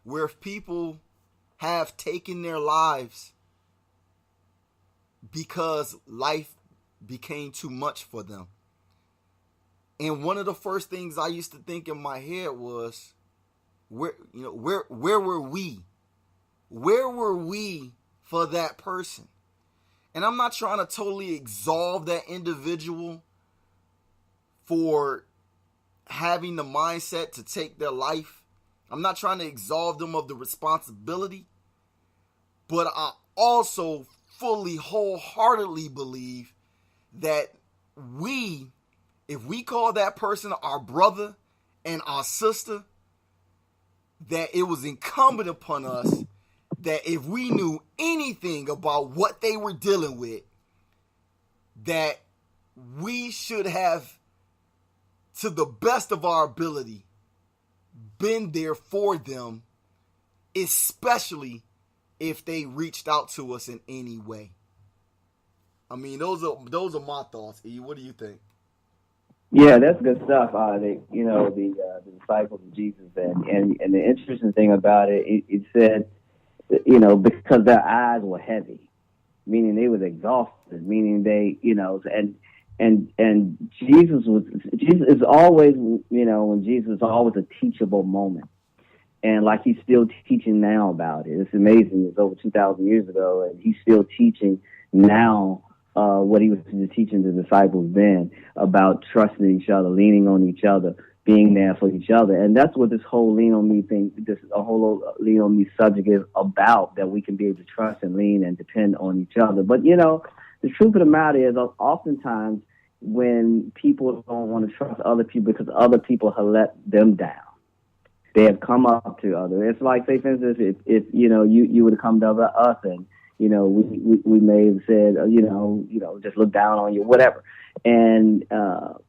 where people have taken their lives because life became too much for them. And one of the first things I used to think in my head was, where were we? Where were we for that person? And I'm not trying to totally absolve that individual for having the mindset to take their life. I'm not trying to absolve them of the responsibility. But I also fully, wholeheartedly believe that if we call that person our brother and our sister, that it was incumbent upon us that if we knew anything about what they were dealing with, that we should have, to the best of our ability, been there for them, especially if they reached out to us in any way. I mean, those are my thoughts. E, what do you think? Yeah, that's good stuff. The disciples of Jesus, and the interesting thing about it said, because their eyes were heavy, meaning they was exhausted, meaning they, and Jesus is always, when Jesus is always a teachable moment. And like he's still teaching now about it. It's amazing. It's over 2,000 years ago, and he's still teaching now what he was teaching the disciples then about trusting each other, leaning on each other, being there for each other. And that's what this whole lean on me thing, lean on me subject is about, that we can be able to trust and lean and depend on each other. But, the truth of the matter is oftentimes when people don't want to trust other people because other people have let them down, they have come up to others. It's like, say, for instance, if you would have come to us and, we may have said, just look down on you, whatever. And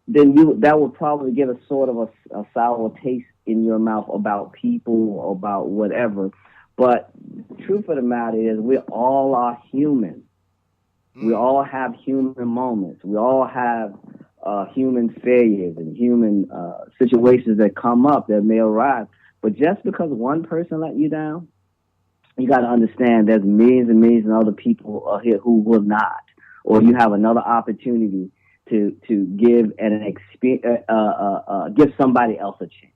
then that would probably give a sort of a sour taste in your mouth about people or about whatever. But the truth of the matter is we all are human. We all have human moments. We all have human failures and human situations that come up that may arise. But just because one person let you down, you got to understand there's millions and millions of other people here who will not. Or you have another opportunity to give give somebody else a chance.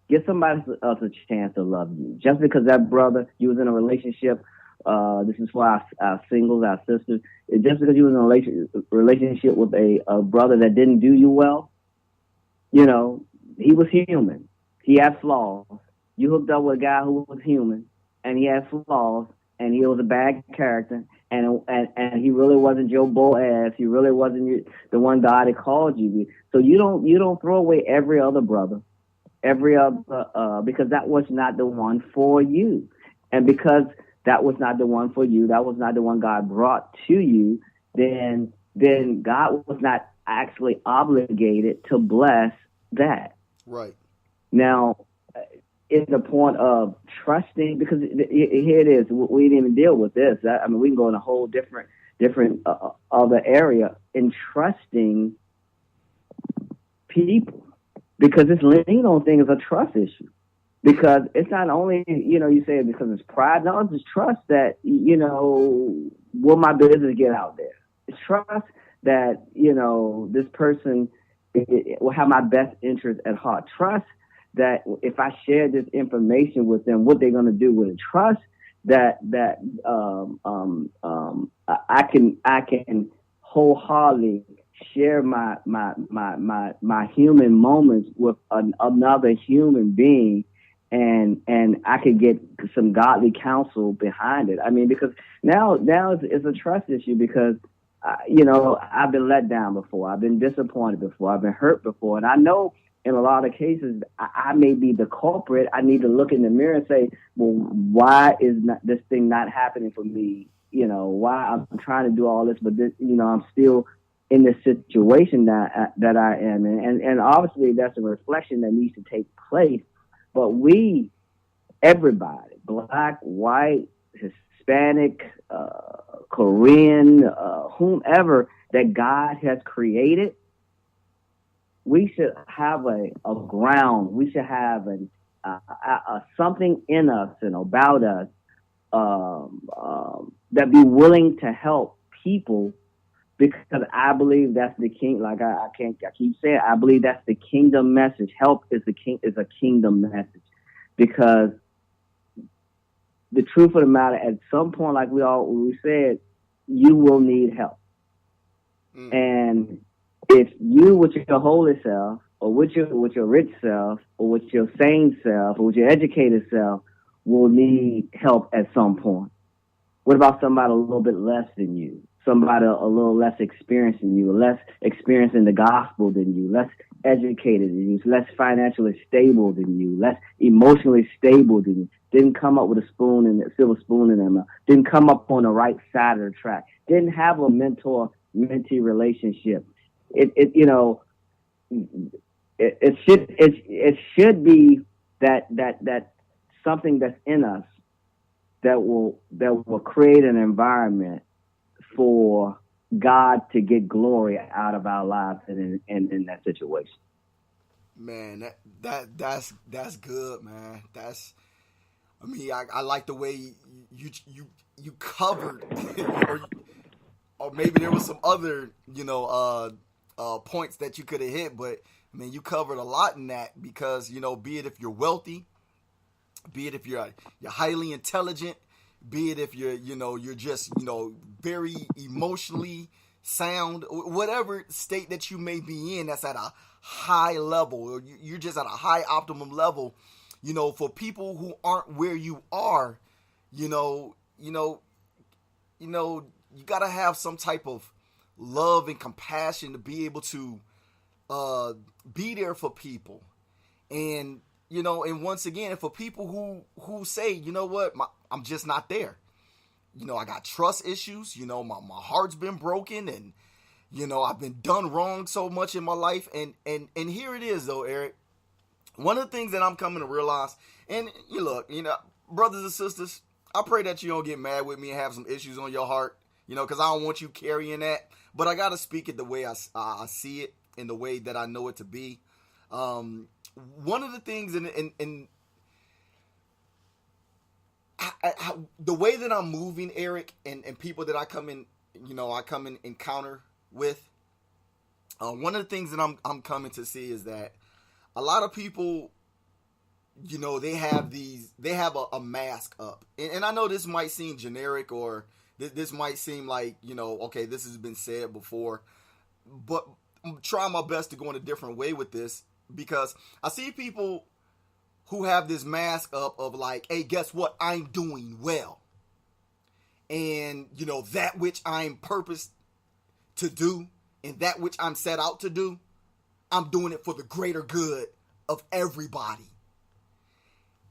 Give somebody else a chance to love you. Just because that brother, you was in a relationship, this is for our singles, our sisters. Just because you was in a relationship with a brother that didn't do you well, he was human. He had flaws. You hooked up with a guy who was human, and he had flaws, and he was a bad character, and he really wasn't your Boaz. He really wasn't the one God had called you. So you don't throw away every other brother, because that was not the one for you, and because that was not the one for you, that was not the one God brought to you, then God was not actually obligated to bless that. Right. Now, it's the point of trusting, because here it is. We didn't even deal with this. We can go in a whole different other area in trusting people, because this lean on thing is a trust issue. Because it's not only, you say it because it's pride. No, it's trust that, will my business get out there? It's trust that, this person will have my best interest at heart. Trust that if I share this information with them, what they're going to do with it. Trust that I can wholeheartedly share my human moments with another human being, and I could get some godly counsel behind it. Because now it's a trust issue, because I've been let down before, I've been disappointed before, I've been hurt before, and I know in a lot of cases I may be the culprit. I need to look in the mirror and say, well, why is this thing not happening for me? Why I'm trying to do all this, but this, I'm still in this situation that I am in. And obviously that's a reflection that needs to take place. But everybody, black, white, Hispanic, Korean, whomever that God has created, we should have a ground. We should have something in us and about us that be willing to help people, because I believe that's the king. Like I keep saying, I believe that's the kingdom message. Help is a kingdom message, because the truth of the matter, at some point, like we said, you will need help. And if you, with your holy self, or with your rich self, or with your sane self, or with your educated self, will need help at some point. What about somebody a little bit less than you? Somebody a little less experienced than you, less experienced in the gospel than you, less educated than you, less financially stable than you, less emotionally stable than you, didn't come up with a silver spoon in their mouth, didn't come up on the right side of the track, didn't have a mentor-mentee relationship. It should be that something that's in us that will create an environment for God to get glory out of our lives and in that situation. Man, that's good, man. I like the way you covered, or maybe there was some other points that you could have hit, but you covered a lot in that, because be it if you're wealthy, be it if you're highly intelligent, be it if you're just very emotionally sound, whatever state that you may be in that's at a high level, or you're just at a high optimum level, for people who aren't where you are, you gotta have some type of love and compassion to be able to be there for people. And and once again, for people who say, you know what, I'm just not there. I got trust issues. My heart's been broken, and I've been done wrong so much in my life. And here it is, though, Eric. One of the things that I'm coming to realize, and brothers and sisters, I pray that you don't get mad with me and have some issues on your heart, because I don't want you carrying that. But I gotta speak it the way I see it, in the way that I know it to be. One of the things in the way that I'm moving, Eric, and people that I come in encounter with, one of the things that I'm coming to see is that a lot of people, they have a mask up, and I know this might seem generic, or this might seem like, okay, this has been said before, but I'm trying my best to go in a different way with this, because I see people who have this mask up of like, hey, guess what? I'm doing well. And, that which I'm purposed to do, and that which I'm set out to do, I'm doing it for the greater good of everybody.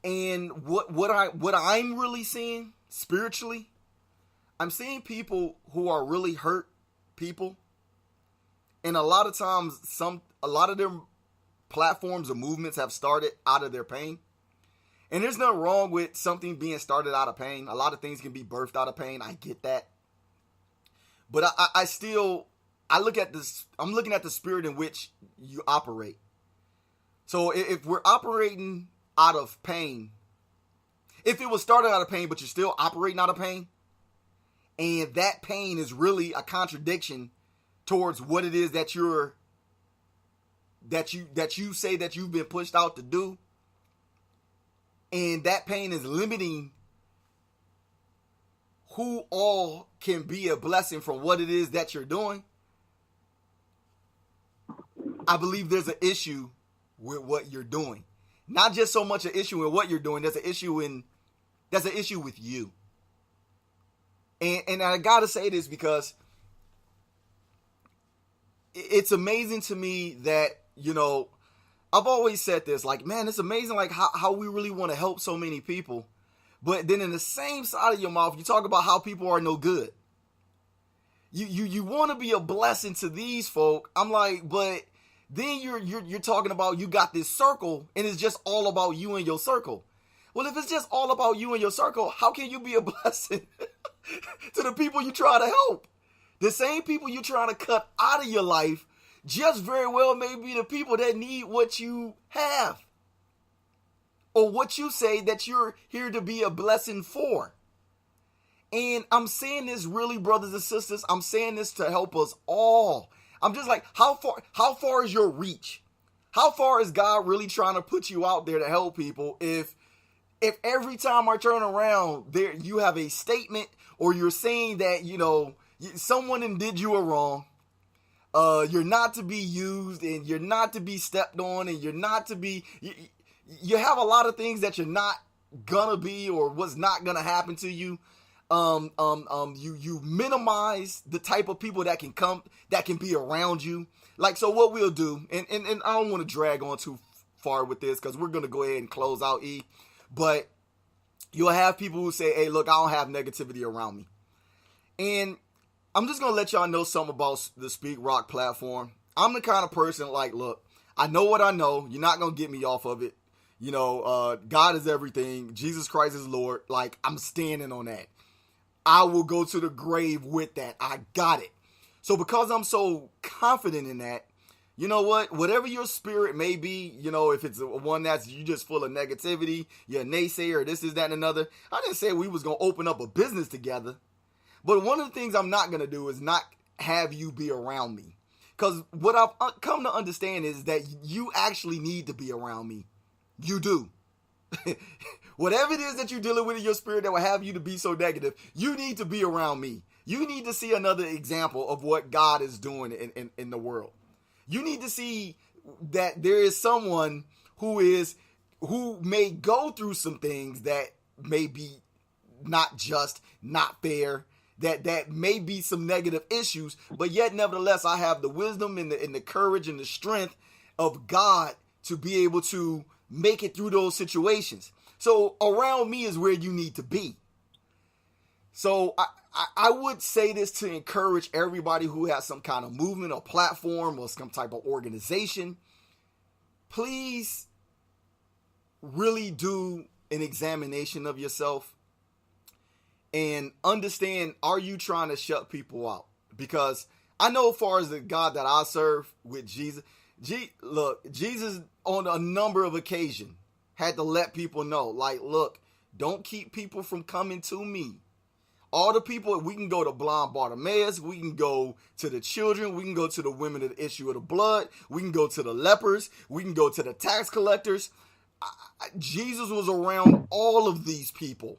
And what I'm really seeing spiritually, I'm seeing people who are really hurt people. And a lot of times, a lot of them platforms or movements have started out of their pain. And there's nothing wrong with something being started out of pain. A lot of things can be birthed out of pain. I get that. But I look at this, I'm looking at the spirit in which you operate. So if we're operating out of pain, if it was started out of pain, but you're still operating out of pain, and that pain is really a contradiction towards what it is that you say that you've been pushed out to do, and that pain is limiting who all can be a blessing from what it is that you're doing, I believe there's an issue with what you're doing. Not just so much an issue with what you're doing, there's an issue with you. And I gotta say this because it's amazing to me that, I've always said this, like, man, it's amazing like how we really want to help so many people. But then in the same side of your mouth, you talk about how people are no good. You want to be a blessing to these folk. I'm like, but then you're talking about you got this circle and it's just all about you and your circle. Well, if it's just all about you and your circle, how can you be a blessing to the people you try to help? The same people you're trying to cut out of your life just very well may be the people that need what you have, or what you say that you're here to be a blessing for. And I'm saying this really, brothers and sisters, I'm saying this to help us all. I'm just like, how far is your reach? How far is God really trying to put you out there to help people if every time I turn around there you have a statement, or you're saying that, someone did you a wrong, you're not to be used, and you're not to be stepped on, and you're not to be, you have a lot of things that you're not gonna be, or what's not gonna happen to you. You minimize the type of people that can come, that can be around you. Like, so what we'll do, and I don't want to drag on too far with this, because we're gonna go ahead and close out, but you'll have people who say, hey, look, I don't have negativity around me. And I'm just going to let y'all know something about the SPEAKROC platform. I'm the kind of person like, look, I know what I know. You're not going to get me off of it. God is everything. Jesus Christ is Lord. Like, I'm standing on that. I will go to the grave with that. I got it. So because I'm so confident in that, you know what? Whatever your spirit may be, if it's one that's you just full of negativity, you're a naysayer, this is that and another. I didn't say we was going to open up a business together. But one of the things I'm not going to do is not have you be around me. Because what I've come to understand is that you actually need to be around me. You do. Whatever it is that you're dealing with in your spirit that will have you to be so negative, you need to be around me. You need to see another example of what God is doing in the world. You need to see that there is someone who may go through some things that may be not just, not fair, that may be some negative issues, but yet nevertheless I have the wisdom and the courage and the strength of God to be able to make it through those situations. So around me is where you need to be. So I would say this to encourage everybody who has some kind of movement or platform or some type of organization. Please really do an examination of yourself and understand, are you trying to shut people out? Because I know as far as the God that I serve with Jesus, Jesus on a number of occasions had to let people know, like, look, don't keep people from coming to me. All the people, we can go to blind Bartimaeus, we can go to the children, we can go to the women of the issue of the blood, we can go to the lepers, we can go to the tax collectors. Jesus was around all of these people.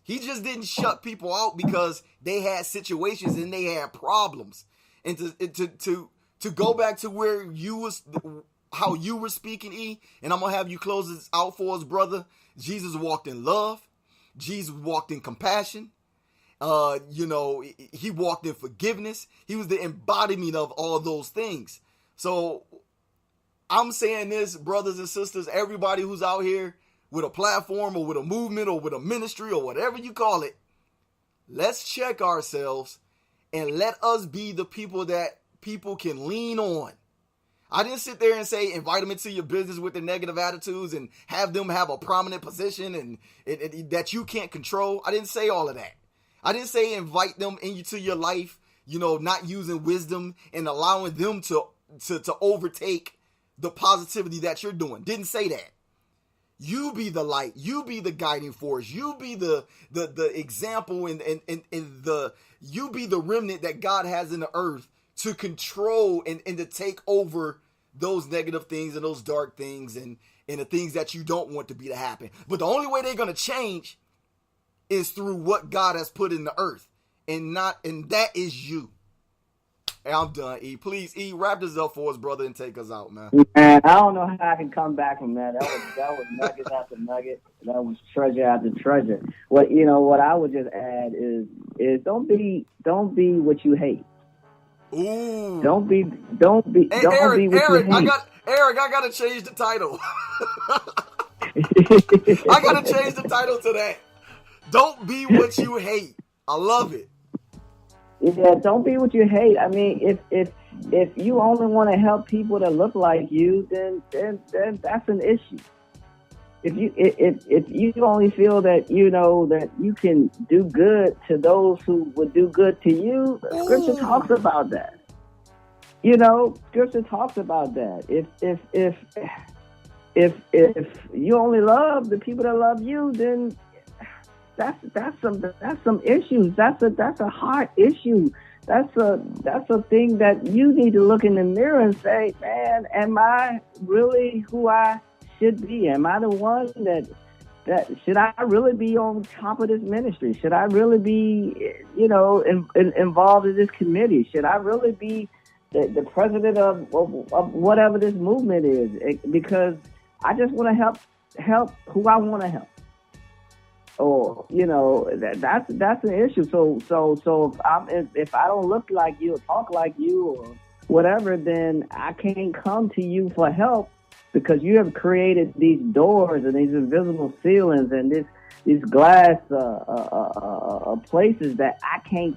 He just didn't shut people out because they had situations and they had problems. And to go back to where how you were speaking, E, and I'm gonna have you close this out for us, brother. Jesus walked in love. Jesus walked in compassion. He walked in forgiveness. He was the embodiment of all those things. So I'm saying this, brothers and sisters, everybody who's out here with a platform or with a movement or with a ministry or whatever you call it, let's check ourselves and let us be the people that people can lean on. I didn't sit there and say invite them into your business with their negative attitudes and have them have a prominent position and that you can't control. I didn't say all of that. I didn't say invite them into your life, not using wisdom and allowing them to overtake the positivity that you're doing. Didn't say that. You be the light. You be the guiding force. You be the example and you be the remnant that God has in the earth to control and to take over those negative things and those dark things and the things that you don't want to be to happen. But the only way they're going to change is through what God has put in the earth, and that is you. Hey, I'm done, E. Please, E, wrap this up for us, brother, and take us out, man. Man, I don't know how I can come back from that. That was nugget after nugget. That was treasure after treasure. What I would just add is don't be what you hate. Ooh. Don't be what you hate. Eric, I gotta change the title. I gotta change the title to that. Don't be what you hate. I love it. Yeah, don't be what you hate. I mean, if you only want to help people that look like you, then that's an issue. If you only feel that that you can do good to those who would do good to you, Scripture talks about that. Scripture talks about that. If you only love the people that love you, then that's some issues. That's a hard issue. That's a thing that you need to look in the mirror and say, man, am I really who I should be? Am I the one that should I really be on top of this ministry? Should I really be involved in this committee? Should I really be the president of whatever this movement is? Because I just want to help who I want to help. Or that's an issue. So if I don't look like you or talk like you or whatever, then I can't come to you for help, because you have created these doors and these invisible ceilings and these glass places that I can't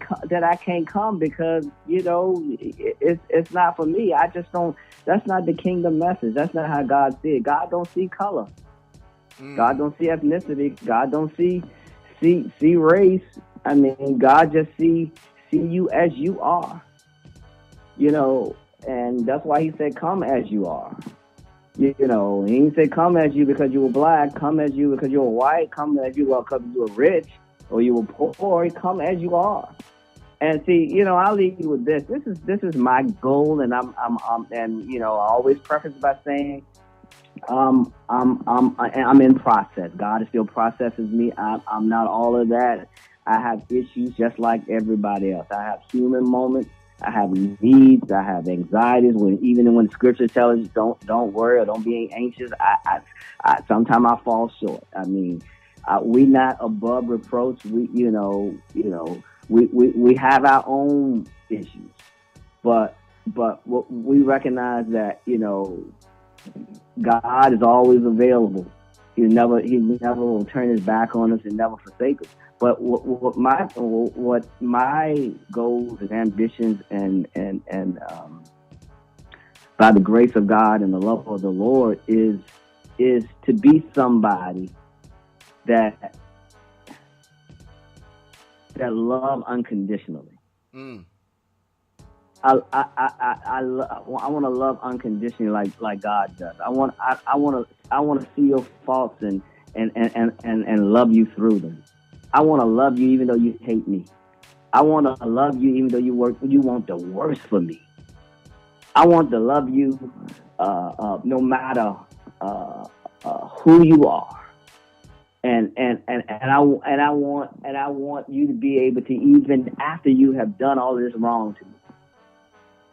come because it's not for me. I just don't. That's not the kingdom message. That's not how God sees it. God don't see color. God don't see ethnicity. God don't see race. I mean, God just see you as you are. And that's why He said, "Come as you are." He didn't say, "Come as you because you were black. Come as you because you were white. Come as you because you were rich or you were poor. Come as you are." And see, I'll leave you with this. This is my goal, and I always preface by saying, I'm in process. God is still processes me. I'm not all of that. I have issues just like everybody else. I have human moments. I have needs. I have anxieties. Even when Scripture tells us don't worry or don't be anxious, I sometimes I fall short. I mean, we not above reproach. We we have our own issues, but we recognize that God is always available. He never will turn his back on us and never forsake us. But what my goals and ambitions and by the grace of God and the love of the Lord is to be somebody that love unconditionally. I want to love unconditionally like God does. I want to see your faults and love you through them. I want to love you even though you hate me. I want to love you even though you want the worst for me. I want to love you no matter who you are. And I want you to be able to, even after you have done all this wrong to me,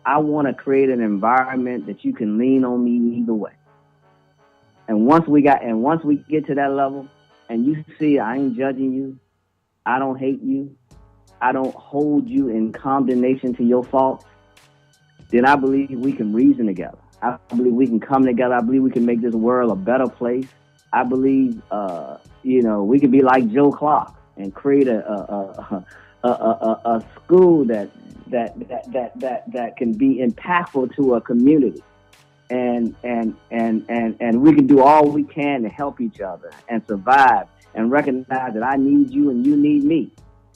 I want to create an environment that you can lean on me either way. And once we get to that level, and you see I ain't judging you, I don't hate you, I don't hold you in condemnation to your faults, then I believe we can reason together. I believe we can come together. I believe we can make this world a better place. I believe, we could be like Joe Clark and create a school that can be impactful to a community, and we can do all we can to help each other and survive and recognize that I need you and you need me.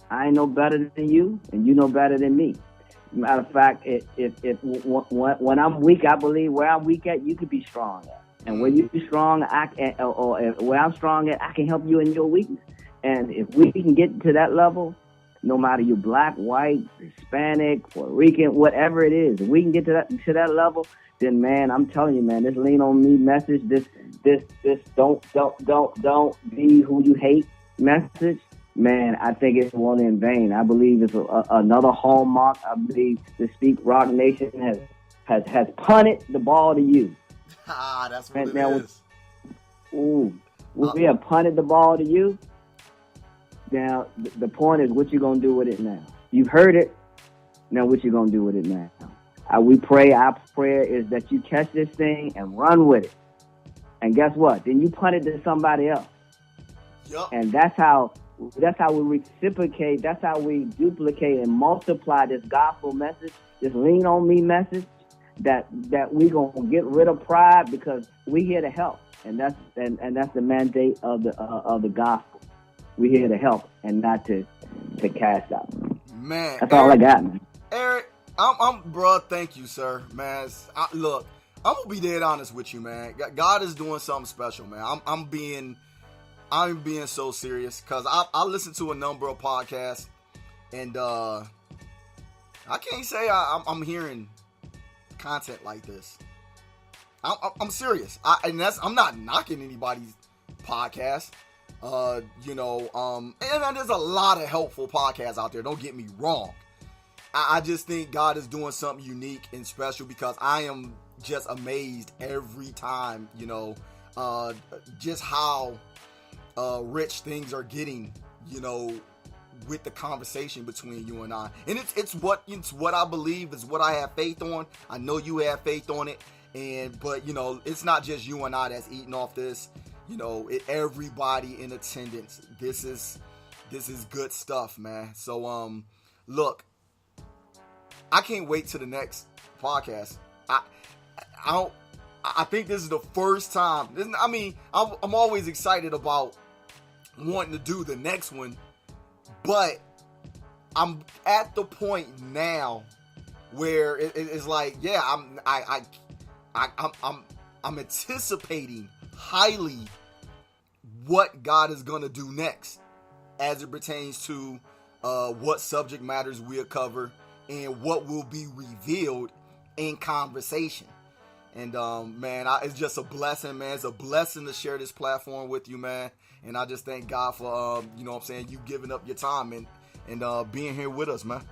I ain't no better than you and you know better than me. Matter of fact, when I'm weak, I believe where I'm weak at, you could be strong at. And where you're strong, where I'm strong at, I can help you in your weakness. And if we can get to that level, no matter you're black, white, Hispanic, Puerto Rican, whatever it is, if we can get to that level, then man, I'm telling you, man, this lean on me message, this don't be who you hate message, man, I think it won't in vain. I believe it's another hallmark. I believe the SPEAKROC Nation has punted the ball to you. That's what it is. We have punted the ball to you. Now, the point is, what you going to do with it now? You've heard it. Now, what you going to do with it now? We pray, our prayer is that you catch this thing and run with it. And guess what? Then you punt it to somebody else. Yep. And that's how we reciprocate. That's how we duplicate and multiply this gospel message, this lean on me message, that we gonna get rid of pride because we here to help. And that's the mandate of the gospel. We're here to help and not to cast out. Man, that's all I got, man. Eric, I'm bro. Thank you, sir, man. Look, I'm gonna be dead honest with you, man. God is doing something special, man. I'm being so serious because I listen to a number of podcasts, and I can't say I'm hearing content like this. I'm serious. I'm not knocking anybody's podcast. And there's a lot of helpful podcasts out there. Don't get me wrong. I just think God is doing something unique and special because I am just amazed every time, just how rich things are getting, with the conversation between you and I. And it's what I believe, is what I have faith on. I know you have faith on it. But it's not just you and I that's eating off this. Everybody in attendance. This is good stuff, man. So look, I can't wait to the next podcast. I think this is the first time. I'm always excited about wanting to do the next one, but I'm at the point now where it's like, yeah, I'm anticipating highly what God is gonna do next as it pertains to what subject matters we'll cover and what will be revealed in conversation. And man, it's just a blessing, man. It's a blessing to share this platform with you, man. And I just thank God for you know what I'm saying, you giving up your time and being here with us, man.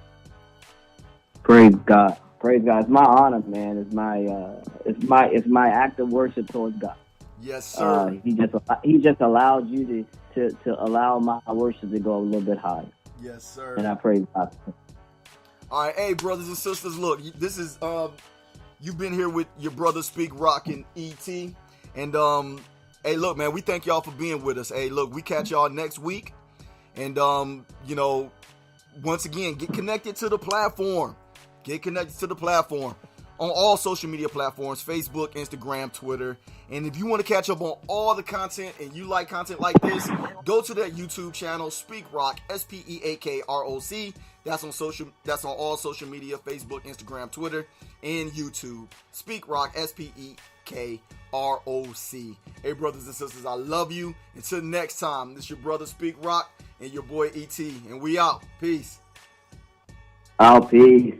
Praise God. Praise God. It's my honor, man. It's my act of worship towards God. Yes, sir. He just allowed you to allow my worship to go a little bit higher. Yes, sir. And I praise God. All right, hey, brothers and sisters, look, this is you've been here with your brother SPEAKROC and ET, and hey, look, man, we thank y'all for being with us. Hey, look, we catch y'all next week, and you know, once again, get connected to the platform. Get connected to the platform on all social media platforms, Facebook, Instagram, Twitter. And if you want to catch up on all the content and you like content like this, go to that YouTube channel, SPEAKROC, SPEAKROC. That's on all social media, Facebook, Instagram, Twitter, and YouTube. SPEAKROC, SPEAKROC. Hey, brothers and sisters, I love you. Until next time, this is your brother SPEAKROC and your boy ET. And we out. Peace. Out. Peace.